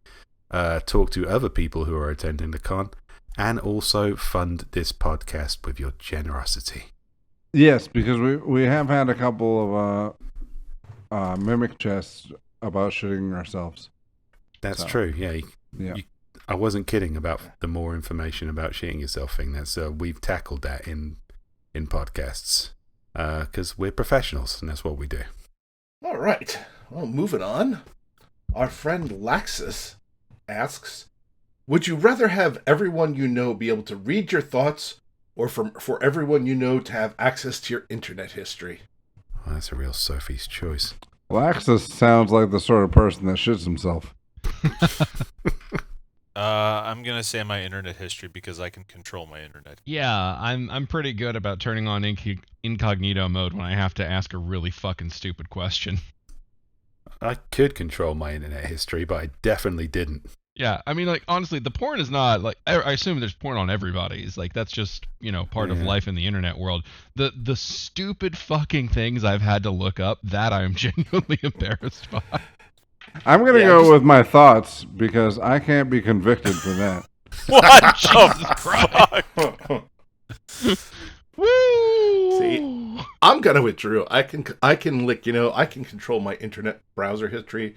Talk to other people who are attending the con. And also fund this podcast with your generosity. Yes, because we have had a couple of mimic chests about shitting ourselves. That's So, true. Yeah. Yeah. I wasn't kidding about the more information about shitting yourself thing. That's we've tackled that in podcasts because we're professionals and that's what we do. All right. Well, moving on. Our friend Laxus asks, would you rather have everyone you know be able to read your thoughts or for everyone you know to have access to your internet history? Well, that's a real Sophie's choice. Laxus sounds like the sort of person that shits himself. I'm gonna say my internet history because I can control my internet. Yeah, I'm pretty good about turning on incognito mode when I have to ask a really fucking stupid question. I could control my internet history, but I definitely didn't. Yeah, I mean, like, honestly, the porn is not, like, I assume there's porn on everybody's. Like, that's just, part of life in the internet world. The stupid fucking things I've had to look up, that I'm genuinely embarrassed by. I'm going to go with my thoughts because I can't be convicted for that. What? Jesus Christ! Woo! See, I'm gonna withdraw. I can control my internet browser history.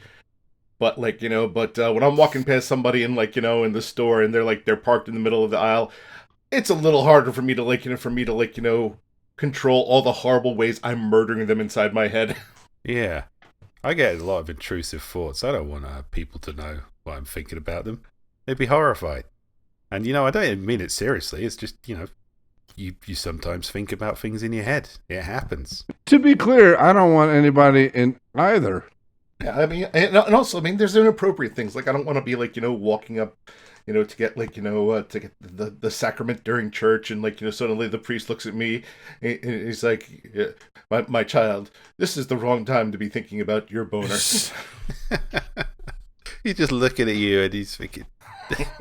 But when I'm walking past somebody in in the store and they're parked in the middle of the aisle, it's a little harder for me to control all the horrible ways I'm murdering them inside my head. Yeah. I get a lot of intrusive thoughts. I don't want people to know what I'm thinking about them. They'd be horrified. And I don't even mean it seriously. It's just, you sometimes think about things in your head. It happens. To be clear, I don't want anybody in either. Yeah, I mean, and also, there's inappropriate things. Like, I don't want to be walking up, to get to get the sacrament during church, and suddenly the priest looks at me, and he's like, yeah, my child, this is the wrong time to be thinking about your boner. He's just looking at you, and he's thinking,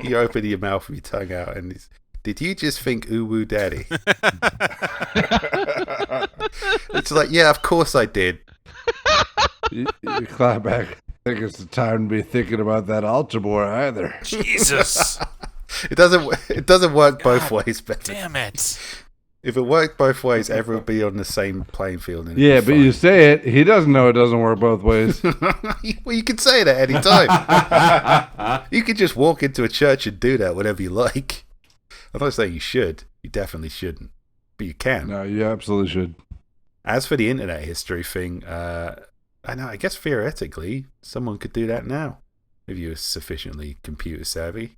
you open your mouth with your tongue out, and he's, did you just think ooh woo daddy? It's like, yeah, of course I did. You clap back. I think it's the time to be thinking about that altar boy either. Jesus! It doesn't work both ways, Ben. Damn it! If it worked both ways, everyone would be on the same playing field. And Yeah, but you say it. He doesn't know it doesn't work both ways. well, you can say it at any time. You could just walk into a church and do that whenever you like. I'm not saying you should. You definitely shouldn't. But you can. No, you absolutely should. As for the internet history thing, I guess theoretically, someone could do that now, if you were sufficiently computer savvy.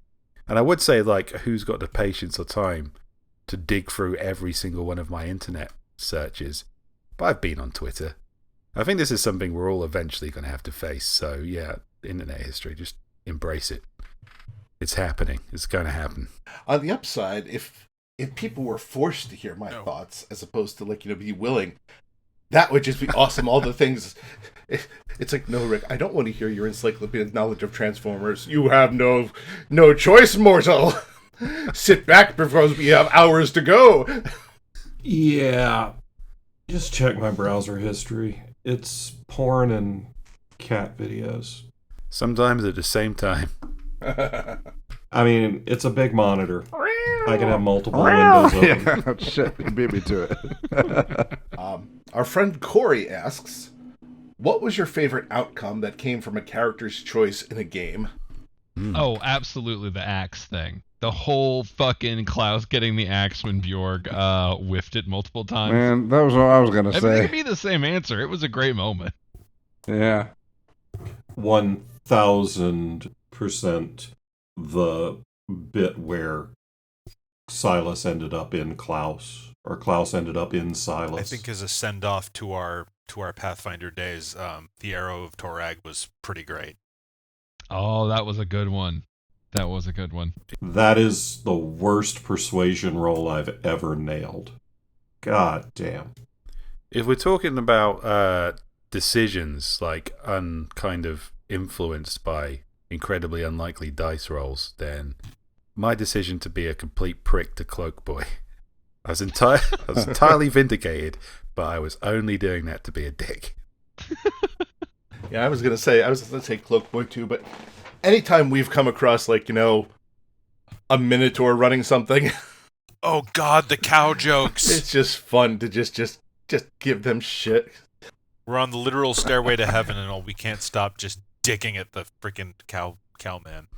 And I would say, like, who's got the patience or time to dig through every single one of my internet searches? But I've been on Twitter. I think this is something we're all eventually going to have to face. So, yeah, internet history, just embrace it. It's happening. It's going to happen. On the upside, if people were forced to hear my thoughts as opposed to, like, be willing, that would just be awesome. All the things. It's like, no, Rick, I don't want to hear your encyclopedic knowledge of Transformers. You have no choice, mortal. Sit back because we have hours to go. Yeah. Just check my browser history. It's porn and cat videos. Sometimes at the same time. I mean, it's a big monitor. I can have multiple windows open. Yeah, shit, you beat me to it. Our friend Corey asks, what was your favorite outcome that came from a character's choice in a game? Oh, absolutely the axe thing. The whole fucking Klaus getting the axe when Bjorg whiffed it multiple times. Man, that was what I was going to I mean, it say. could be the same answer. It was a great moment. Yeah. 1000% the bit where Silas ended up in Klaus, or Klaus ended up in Silas. I think as a send-off to our Pathfinder days, the Arrow of Torag was pretty great. Oh, that was a good one. That was a good one. That is the worst persuasion roll I've ever nailed. God damn. If we're talking about decisions like kind of influenced by incredibly unlikely dice rolls, then my decision to be a complete prick to Cloak Boy. I was entirely vindicated, but I was only doing that to be a dick. Yeah, I was gonna say Cloak Boy too, but anytime we've come across, like, a Minotaur running something, Oh God, the cow jokes! it's just fun to just give them shit. We're on the literal stairway to heaven, and all we can't stop just dicking at the freaking cowman.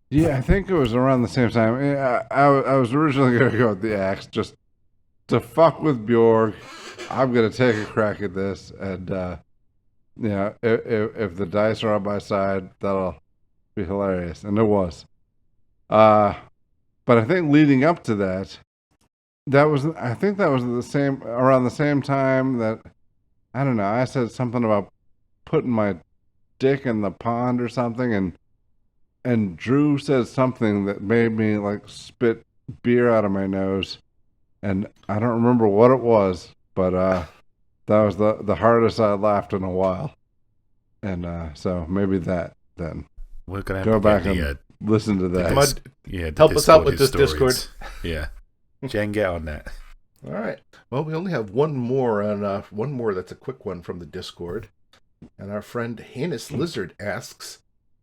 Yeah, I think it was around the same time. Yeah, I was originally going to go with the axe, just to fuck with Bjorg. I'm going to take a crack at this, and if the dice are on my side, that'll be hilarious, and it was. But I think leading up to that, I think that was around the same time that, I don't know, I said something about putting my dick in the pond or something, and Drew said something that made me, like, spit beer out of my nose, and I don't remember what it was, but that was the hardest I laughed in a while, and so maybe that then. We're gonna have Go to back get and listen to that. Help us out with this Discord. Yeah, Jen, get on that. All right. Well, we only have one more, and one more that's a quick one from the Discord. And our friend Heinous Lizard asks,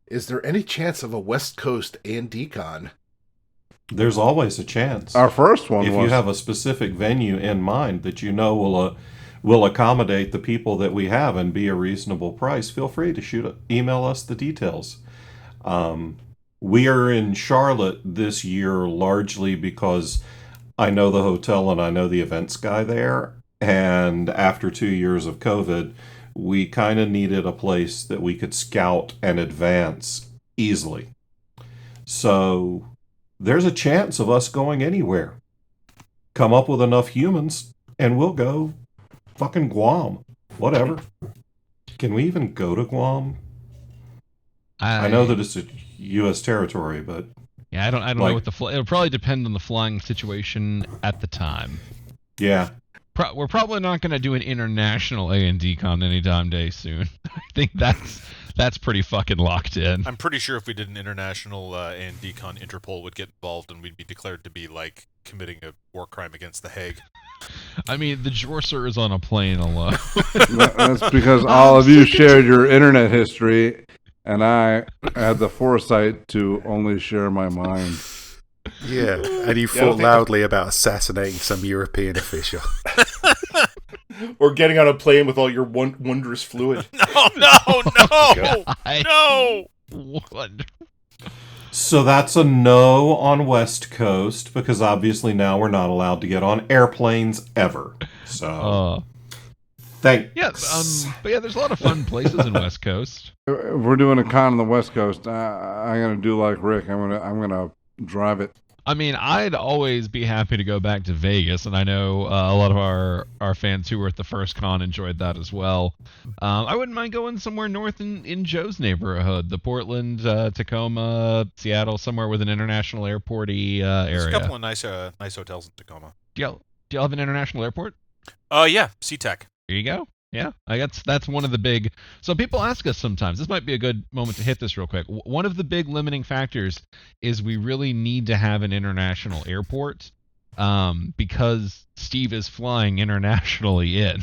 is there any chance of a West Coast A&D con? There's always a chance. Our first one if was... you have a specific venue in mind that you know will accommodate the people that we have and be a reasonable price, feel free to email us the details. We are in Charlotte this year largely because I know the hotel and I know the events guy there. And after 2 years of COVID, we kind of needed a place that we could scout and advance easily. So there's a chance of us going anywhere. Come up with enough humans and we'll go fucking Guam. Whatever. Can we even go to Guam? I know that it's a U.S. territory, but... Yeah, I don't know what it'll probably depend on the flying situation at the time. Yeah. We're probably not going to do an international A&D con anytime soon. I think that's pretty fucking locked in. I'm pretty sure if we did an international A&D con, Interpol would get involved and we'd be declared to be, like, committing a war crime against The Hague. I mean, the Jorser is on a plane alone. That's because all of you shared your internet history, and I had the foresight to only share my mind. Yeah, and you thought loudly about assassinating some European official. Or getting on a plane with all your wondrous fluid. No! God. No! What? So that's a no on West Coast, because obviously now we're not allowed to get on airplanes ever. So, thanks. Yeah, but yeah, there's a lot of fun places in West Coast. If we're doing a con on the West Coast, I'm gonna do like Rick. I'm gonna drive it. I mean, I'd always be happy to go back to Vegas, and I know a lot of our fans who were at the first con enjoyed that as well. I wouldn't mind going somewhere north in Joe's neighborhood, the Portland, Tacoma, Seattle, somewhere with an international airport-y area. There's a couple of nice hotels in Tacoma. Do y'all have an international airport? Yeah, SeaTac. Here you go. Yeah, I guess that's one of the big. So people ask us sometimes. This might be a good moment to hit this real quick. One of the big limiting factors is we really need to have an international airport, because Steve is flying internationally in.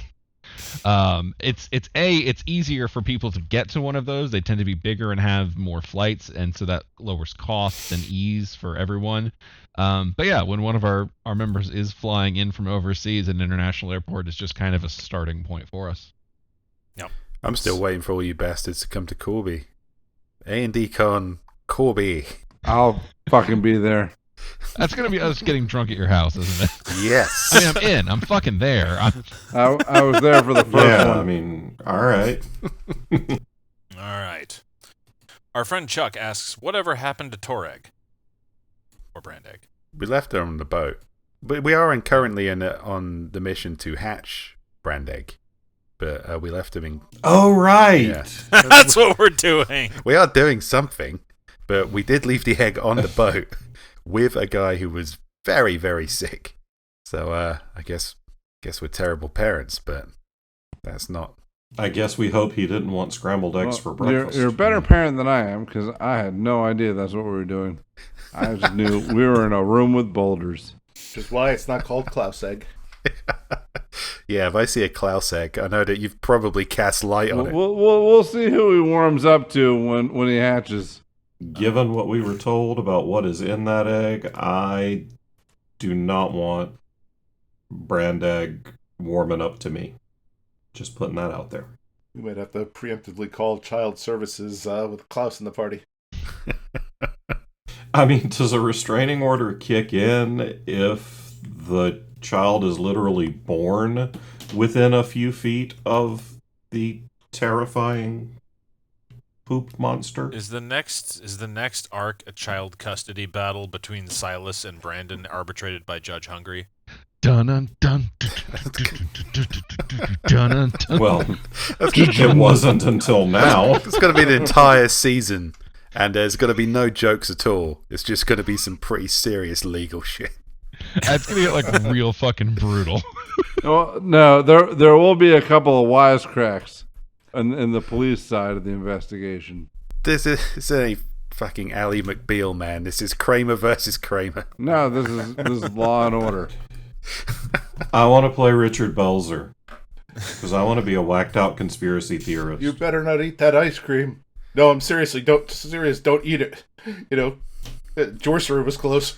It's easier for people to get to one of those. They tend to be bigger and have more flights, and so that lowers costs and ease for everyone. But yeah, when one of our members is flying in from overseas, an international airport is just kind of a starting point for us. Yep. I'm still waiting for all you bastards to come to Corby. A&D Con Corby. I'll fucking be there. That's gonna be us getting drunk at your house, isn't it? Yes. I mean, I'm in. I'm fucking there. I was there for the first Yeah, one. I mean, all right. All right. Our friend Chuck asks, whatever happened to Toreg? Or Brandegg? We left her on the boat. But we are currently on the mission to hatch Brandegg. But we left him in... Oh, right. Yeah. That's what we're doing. We are doing something, but we did leave the egg on the boat with a guy who was very, very sick. So I guess we're terrible parents, but that's not... I guess we hope he didn't want scrambled eggs for breakfast. You're a better parent than I am, because I had no idea that's what we were doing. I just knew we were in a room with boulders. Which is why it's not called Klaus egg. Yeah, if I see a Klaus egg, I know that you've probably cast light on it. We'll see who he warms up to when he hatches. Given what we were told about what is in that egg, I do not want Brandegg warming up to me. Just putting that out there. We might have to preemptively call child services with Klaus in the party. I mean, does a restraining order kick in if the child is literally born within a few feet of the terrifying poop monster? Is the next arc a child custody battle between Silas and Brandon arbitrated by Judge Hungry? Dun dun dun dun dun. Well, it wasn't until now. It's going to be an entire season, and there's going to be no jokes at all. It's just going to be some pretty serious legal shit. That's gonna get like real fucking brutal. Well, no, there will be a couple of wisecracks in the police side of the investigation. This is a fucking Ally McBeal, man. This is Kramer versus Kramer. No, this is Law and Order. I want to play Richard Belzer because I want to be a whacked out conspiracy theorist. You better not eat that ice cream. No, I'm don't eat it. You know, Jorcerer was close.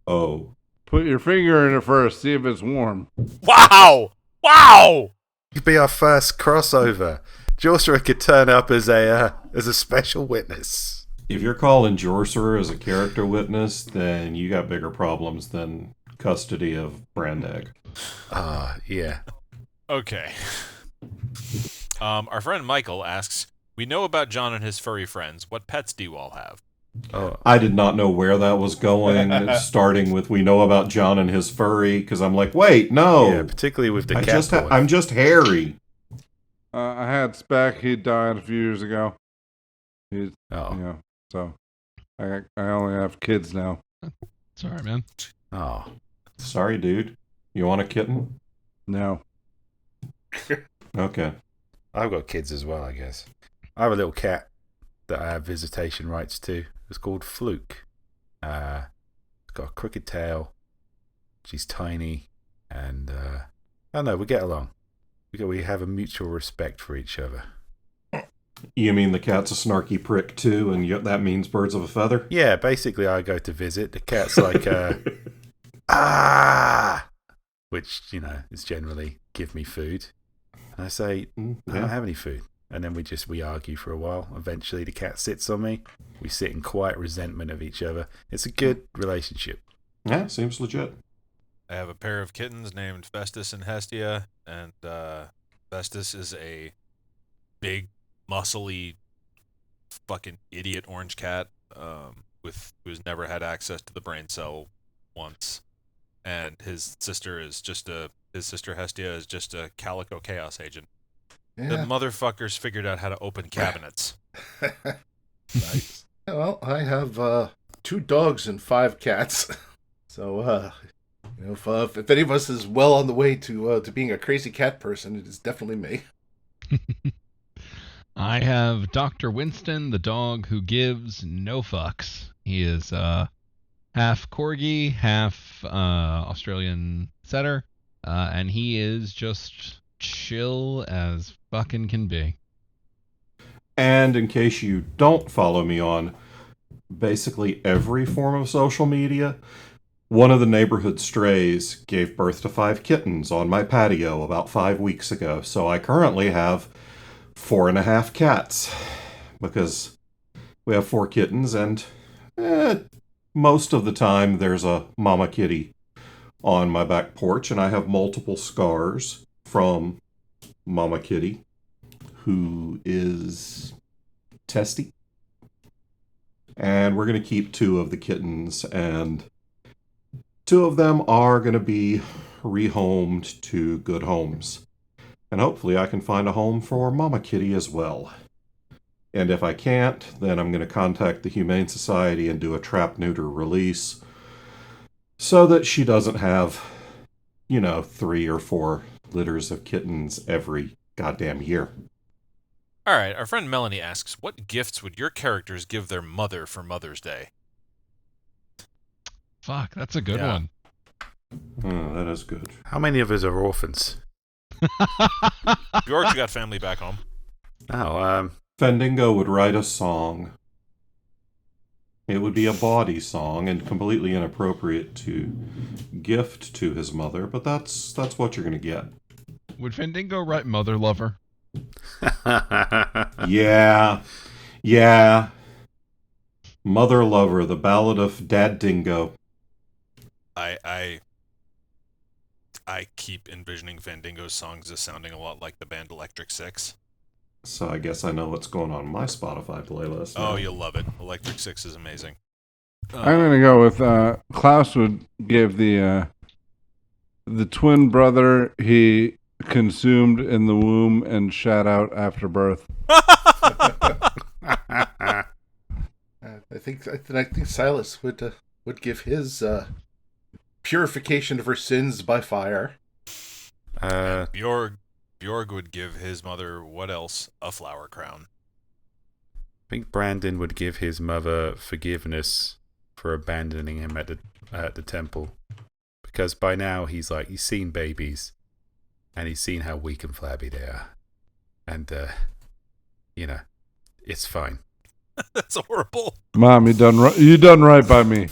Oh. Put your finger in it first, see if it's warm. Wow! Wow! Could be our first crossover. Jorcerer could turn up as a special witness. If you're calling Jorcerer as a character witness, then you got bigger problems than custody of Brandegg. Yeah. Okay. Our friend Michael asks, we know about John and his furry friends. What pets do you all have? Oh, I did not know where that was going, starting with we know about John and his furry, because I'm like, wait, no. yeah, particularly with the cat boy. I'm just hairy. I had Speck. He died a few years ago. He's, so I only have kids now. Sorry, man. Oh. Sorry, dude. You want a kitten? No. Okay. I've got kids as well, I guess. I have a little cat that I have visitation rights to. It's called Fluke. It's got a crooked tail. She's tiny. And, I don't know, we get along. We have a mutual respect for each other. You mean the cat's a snarky prick, too, and that means birds of a feather? Yeah, basically I go to visit. The cat's like, which, is generally give me food. And I say, I don't have any food. And then we argue for a while. Eventually the cat sits on me. We sit in quiet resentment of each other. It's a good relationship. Yeah, seems legit. I have a pair of kittens named Festus and Hestia, and Festus is a big, muscly, fucking idiot orange cat who's never had access to the brain cell once, and his sister Hestia is just a calico chaos agent. The Yeah. motherfuckers figured out how to open cabinets. Nice. Well, I have 2 dogs and 5 cats. So, if any of us is well on the way to being a crazy cat person, it is definitely me. I have Dr. Winston, the dog who gives no fucks. He is half corgi, half Australian setter, and he is just chill as fucking can be. And in case you don't follow me on basically every form of social media, one of the neighborhood strays gave birth to 5 kittens on my patio about 5 weeks ago. So I currently have 4.5 cats because we have 4 kittens, and most of the time there's a mama kitty on my back porch, and I have multiple scars from mama kitty, who is testy. And we're going to keep 2 of the kittens, and 2 of them are going to be rehomed to good homes. And hopefully I can find a home for mama kitty as well. And if I can't, then I'm going to contact the Humane Society and do a trap-neuter release so that she doesn't have, 3 or 4 litters of kittens every goddamn year. All right, our friend Melanie asks, what gifts would your characters give their mother for Mother's Day? Fuck, that's a good Yeah. one. Oh, that is good. How many of us are orphans? Bjork's got family back home. Oh, Fendingo would write a song. It would be a bawdy song and completely inappropriate to gift to his mother, but that's what you're going to get. Would Fendingo write Mother Lover? Yeah. Mother Lover, the Ballad of Dad Dingo. I keep envisioning Fandingo's songs as sounding a lot like the band Electric Six. So I guess I know what's going on in my Spotify playlist. Oh, you'll love it. Electric Six is amazing. I'm going to go with Klaus would give the twin brother he consumed in the womb and shat out after birth. I think Silas would give his purification of her sins by fire. Bjorg would give his mother, what else? A flower crown. I think Brandon would give his mother forgiveness for abandoning him at the temple, because by now he's seen babies, and he's seen how weak and flabby they are, and it's fine. That's horrible. Mom, you done right by me.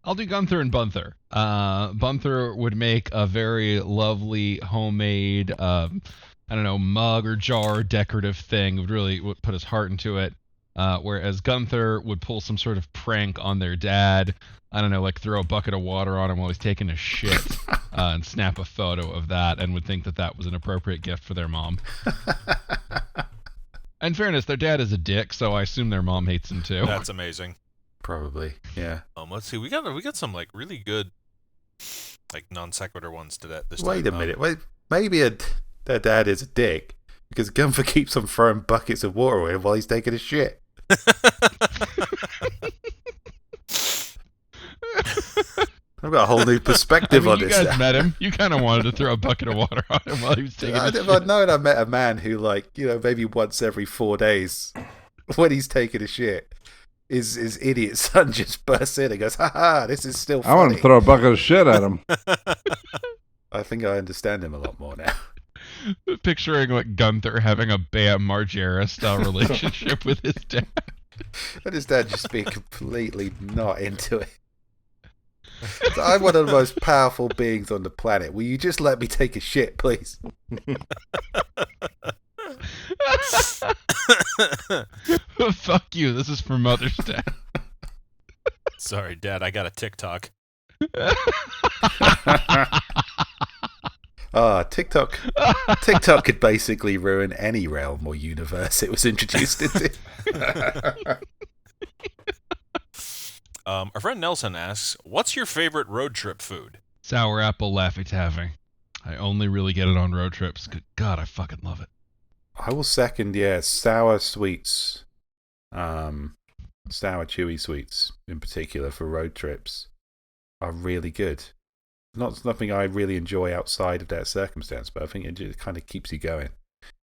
I'll do Gunther and Bunther. Bunther would make a very lovely homemade, mug or jar decorative thing. Would put his heart into it. Whereas Gunther would pull some sort of prank on their dad. I don't know, like throw a bucket of water on him while he's taking a shit and snap a photo of that, and would think that was an appropriate gift for their mom. In fairness, their dad is a dick, so I assume their mom hates him too. That's amazing. Probably, yeah. Let's see. We got some really good non sequitur ones to that this time. Wait a minute. Maybe their dad is a dick because Gunther keeps on throwing buckets of water at him while he's taking a shit. I've got a whole new perspective on you this. guys now. met him. You kind of wanted to throw a bucket of water on him while he was taking a shit. I've known I met a man who, maybe once every 4 days, when he's taking a shit, his idiot son just bursts in and goes, "Ha ha! This is still funny." I want to throw a bucket of shit at him. I think I understand him a lot more now. Picturing Gunther having a Bam Margera style relationship with his dad. And his dad just being completely not into it. So I'm one of the most powerful beings on the planet. Will you just let me take a shit, please? Fuck you. This is for Mother's Day. Sorry, Dad, I got a TikTok. TikTok could basically ruin any realm or universe it was introduced into. Our friend Nelson asks, what's your favorite road trip food? Sour apple Laffy Taffy. I only really get it on road trips. Good God, I fucking love it. I will second, sour sweets. Sour chewy sweets, in particular for road trips, are really good. Nothing I really enjoy outside of that circumstance, but I think it just kind of keeps you going.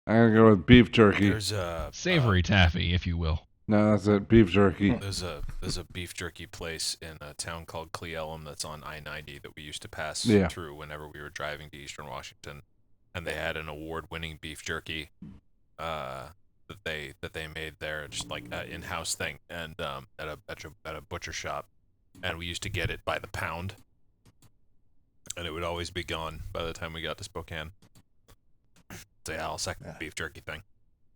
I'm gonna go with beef jerky. There's a Savory taffy, if you will. No, that's it. Beef jerky. There's a beef jerky place in a town called Cleellum that's on I-90 that we used to pass through whenever we were driving to Eastern Washington, and they had an award-winning beef jerky that they made there, just like an in-house thing, and at a butcher shop, and we used to get it by the pound, and it would always be gone by the time we got to Spokane. So yeah, I'll second the beef jerky thing.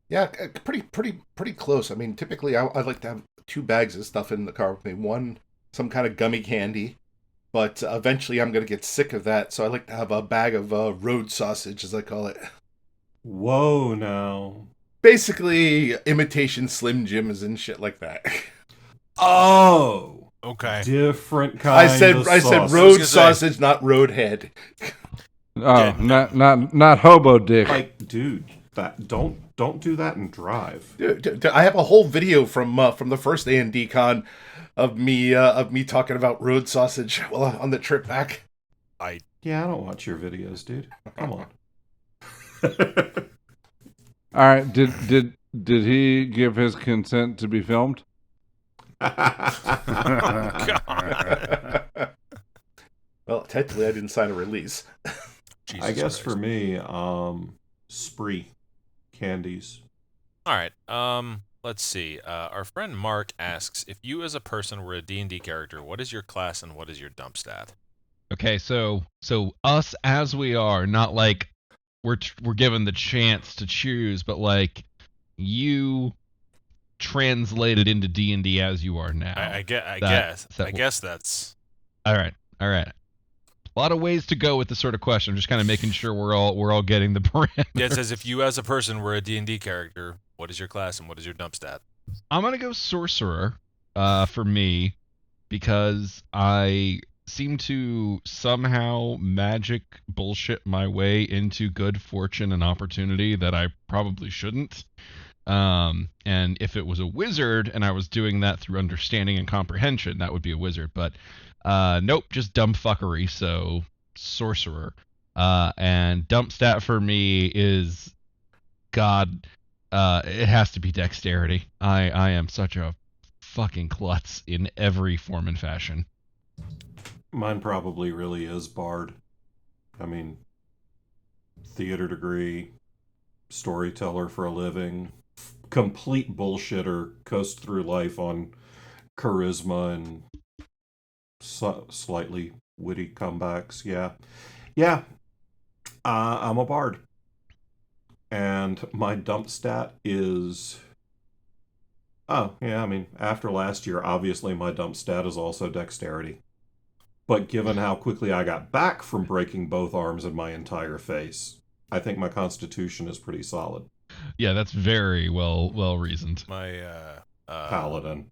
Yeah, pretty close. I mean, typically I like to have 2 bags of stuff in the car with me. One, some kind of gummy candy, but eventually I'm going to get sick of that, so I like to have a bag of road sausage, as I call it. Whoa, now. Basically, imitation Slim Jims and shit like that. Oh! Okay. Different kind I said road sausage, not road head. Oh, not hobo dick. Like, dude, that don't do that and drive. Dude, I have a whole video from the first A&D con of me talking about road sausage while on the trip back. Yeah, I don't watch your videos, dude. Come on. All right, did he give his consent to be filmed? Well, technically, I didn't sign a release. I guess for me, Spree candies. All right. Let's see. Our friend Mark asks, if you as a person were a D&D character, what is your class and what is your dump stat? Okay, so us as we are, not like we're given the chance to choose, but like you translated into D&D as you are now. I guess that's all right. A lot of ways to go with this sort of question. I'm just kind of making sure we're all getting the parameters. Yeah, it says if you as a person were a D&D character, what is your class and what is your dump stat? I'm gonna go sorcerer for me, because I seem to somehow magic bullshit my way into good fortune and opportunity that I probably shouldn't. And if it was a wizard and I was doing that through understanding and comprehension, that would be a wizard. But nope, just dumb fuckery. So sorcerer. And dump stat for me is, God, it has to be dexterity. I am such a fucking klutz in every form and fashion. Mine probably really is Bard. I mean, theater degree, storyteller for a living, complete bullshitter, coast through life on charisma and slightly witty comebacks. Yeah. I'm a Bard. And my dump stat is... Oh, yeah, I mean, after last year, obviously my dump stat is also dexterity. But given how quickly I got back from breaking both arms and my entire face, I think my constitution is pretty solid. Yeah, that's very well reasoned. My Paladin.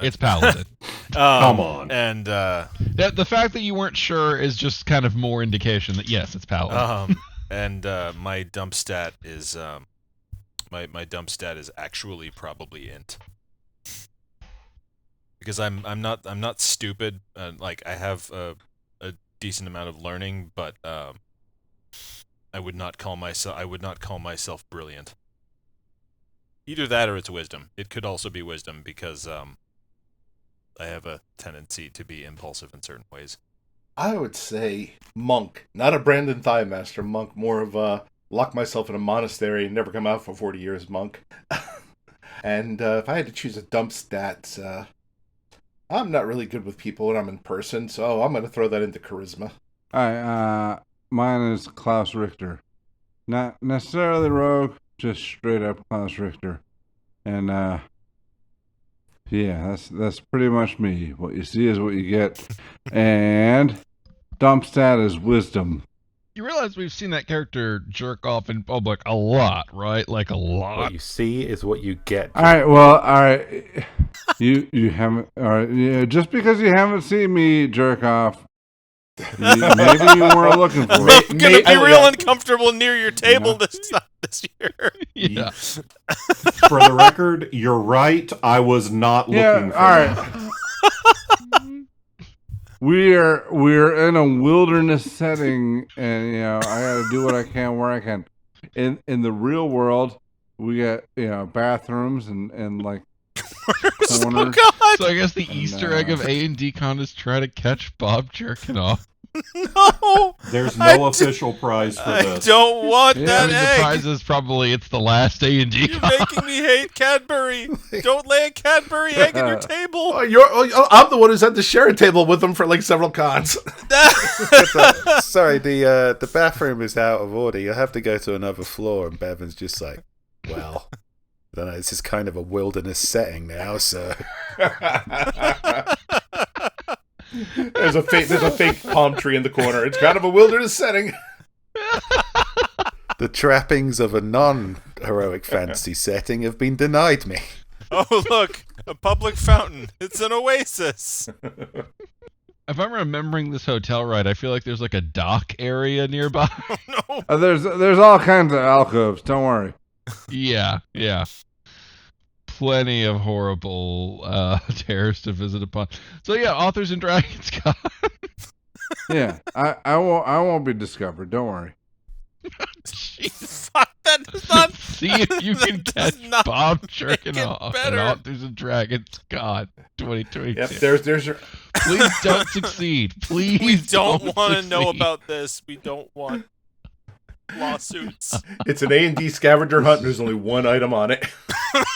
It's paladin. Come on. And the fact that you weren't sure is just kind of more indication that yes, it's paladin. And my dump stat is my dump stat is actually probably int. Because I'm not stupid. Like I have a decent amount of learning, but I would not call myself brilliant. Either that or it's wisdom. It could also be wisdom because I have a tendency to be impulsive in certain ways. I would say monk, not a Brandon Thighmaster monk, more of a lock myself in a monastery and never come out for 40 years monk. And if I had to choose a dump stat, I'm not really good with people when I'm in person, so I'm going to throw that into charisma. All right, mine is Klaus Richter. Not necessarily rogue, just straight up Klaus Richter. And yeah, that's pretty much me. What you see is what you get. And dump stat is wisdom. You realize we've seen that character jerk off in public a lot, right? Like a lot. What you see is what you get. All right, well, all right. You haven't. All right, yeah. Just because you haven't seen me jerk off, maybe you weren't looking for it. It's gonna be real uncomfortable near your table this year. Yeah. For the record, you're right. I was not looking for all that. right. We're in a wilderness setting, and I gotta do what I can where I can. In the real world, we got bathrooms and like corners. Oh God! So I guess the Easter egg of A&D Con is try to catch Bob jerking off. No! There's no official prize for I this. don't want I that mean, the egg! prize is probably it's the last A&D You're Con. making me hate Cadbury! Don't lay a Cadbury egg in your table! I'm the one who's had to share a table with them for like several cons. Sorry, the bathroom is out of order. You'll have to go to another floor. And Bevan's just like, well, I don't know. This is kind of a wilderness setting now, so. There's a fake palm tree in the corner. It's kind of a wilderness setting. The trappings of a non-heroic fantasy setting have been denied me. Oh, look! A public fountain! It's an oasis! If I'm remembering this hotel right, I feel like there's like a dock area nearby. No! There's all kinds of alcoves. Don't worry. Yeah. Plenty of horrible terrors to visit upon. So yeah, Authors and Dragons Con. Yeah, I won't be discovered. Don't worry. Jeez, fuck, that does not... See if you can that does catch not Bob jerking make it off better. in Authors and Dragons Con 2022. Yep, there's your. Please don't succeed. Please We don't want to know succeed. about this. We don't want lawsuits. It's an A&D scavenger hunt. And there's only one item on it.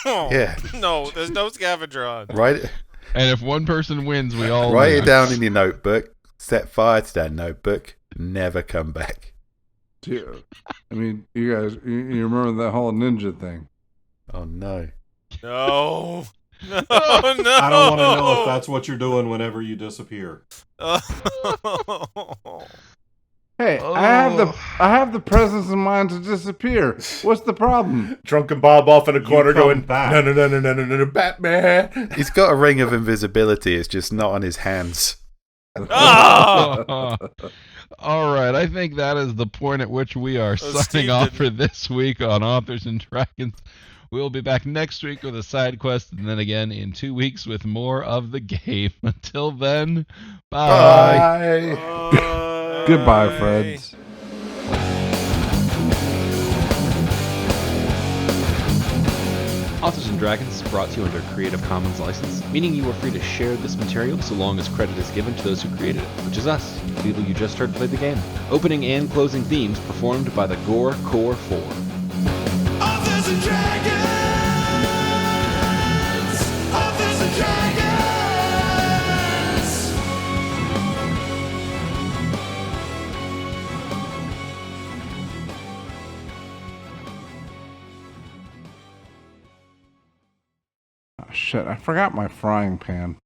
Yeah. No, there's no scavenger on. Write And if one person wins, we all it win. down in your notebook. Set fire to that notebook. Never come back. Dude, I mean, you guys, you remember that whole ninja thing? Oh no. No. No, no. I don't want to know if that's what you're doing whenever you disappear. Hey, I have the presence of mind to disappear. What's the problem? Drunken Bob off in a corner come going, back. no, Batman. He's got a ring of invisibility. It's just not on his hands. Ah! All right, I think that is the point at which we are signing Steve off didn't- for this week on Authors and Dragons. We'll be back next week with a side quest, and then again in 2 weeks with more of the game. Until then, bye. Bye. Goodbye, friends. Authors and Dragons is brought to you under a Creative Commons license, meaning you are free to share this material so long as credit is given to those who created it, which is us, the people you just heard play the game. Opening and closing themes performed by the Gore Core 4. Authors and Dragons! Authors and Dragons! Oh, shit, I forgot my frying pan.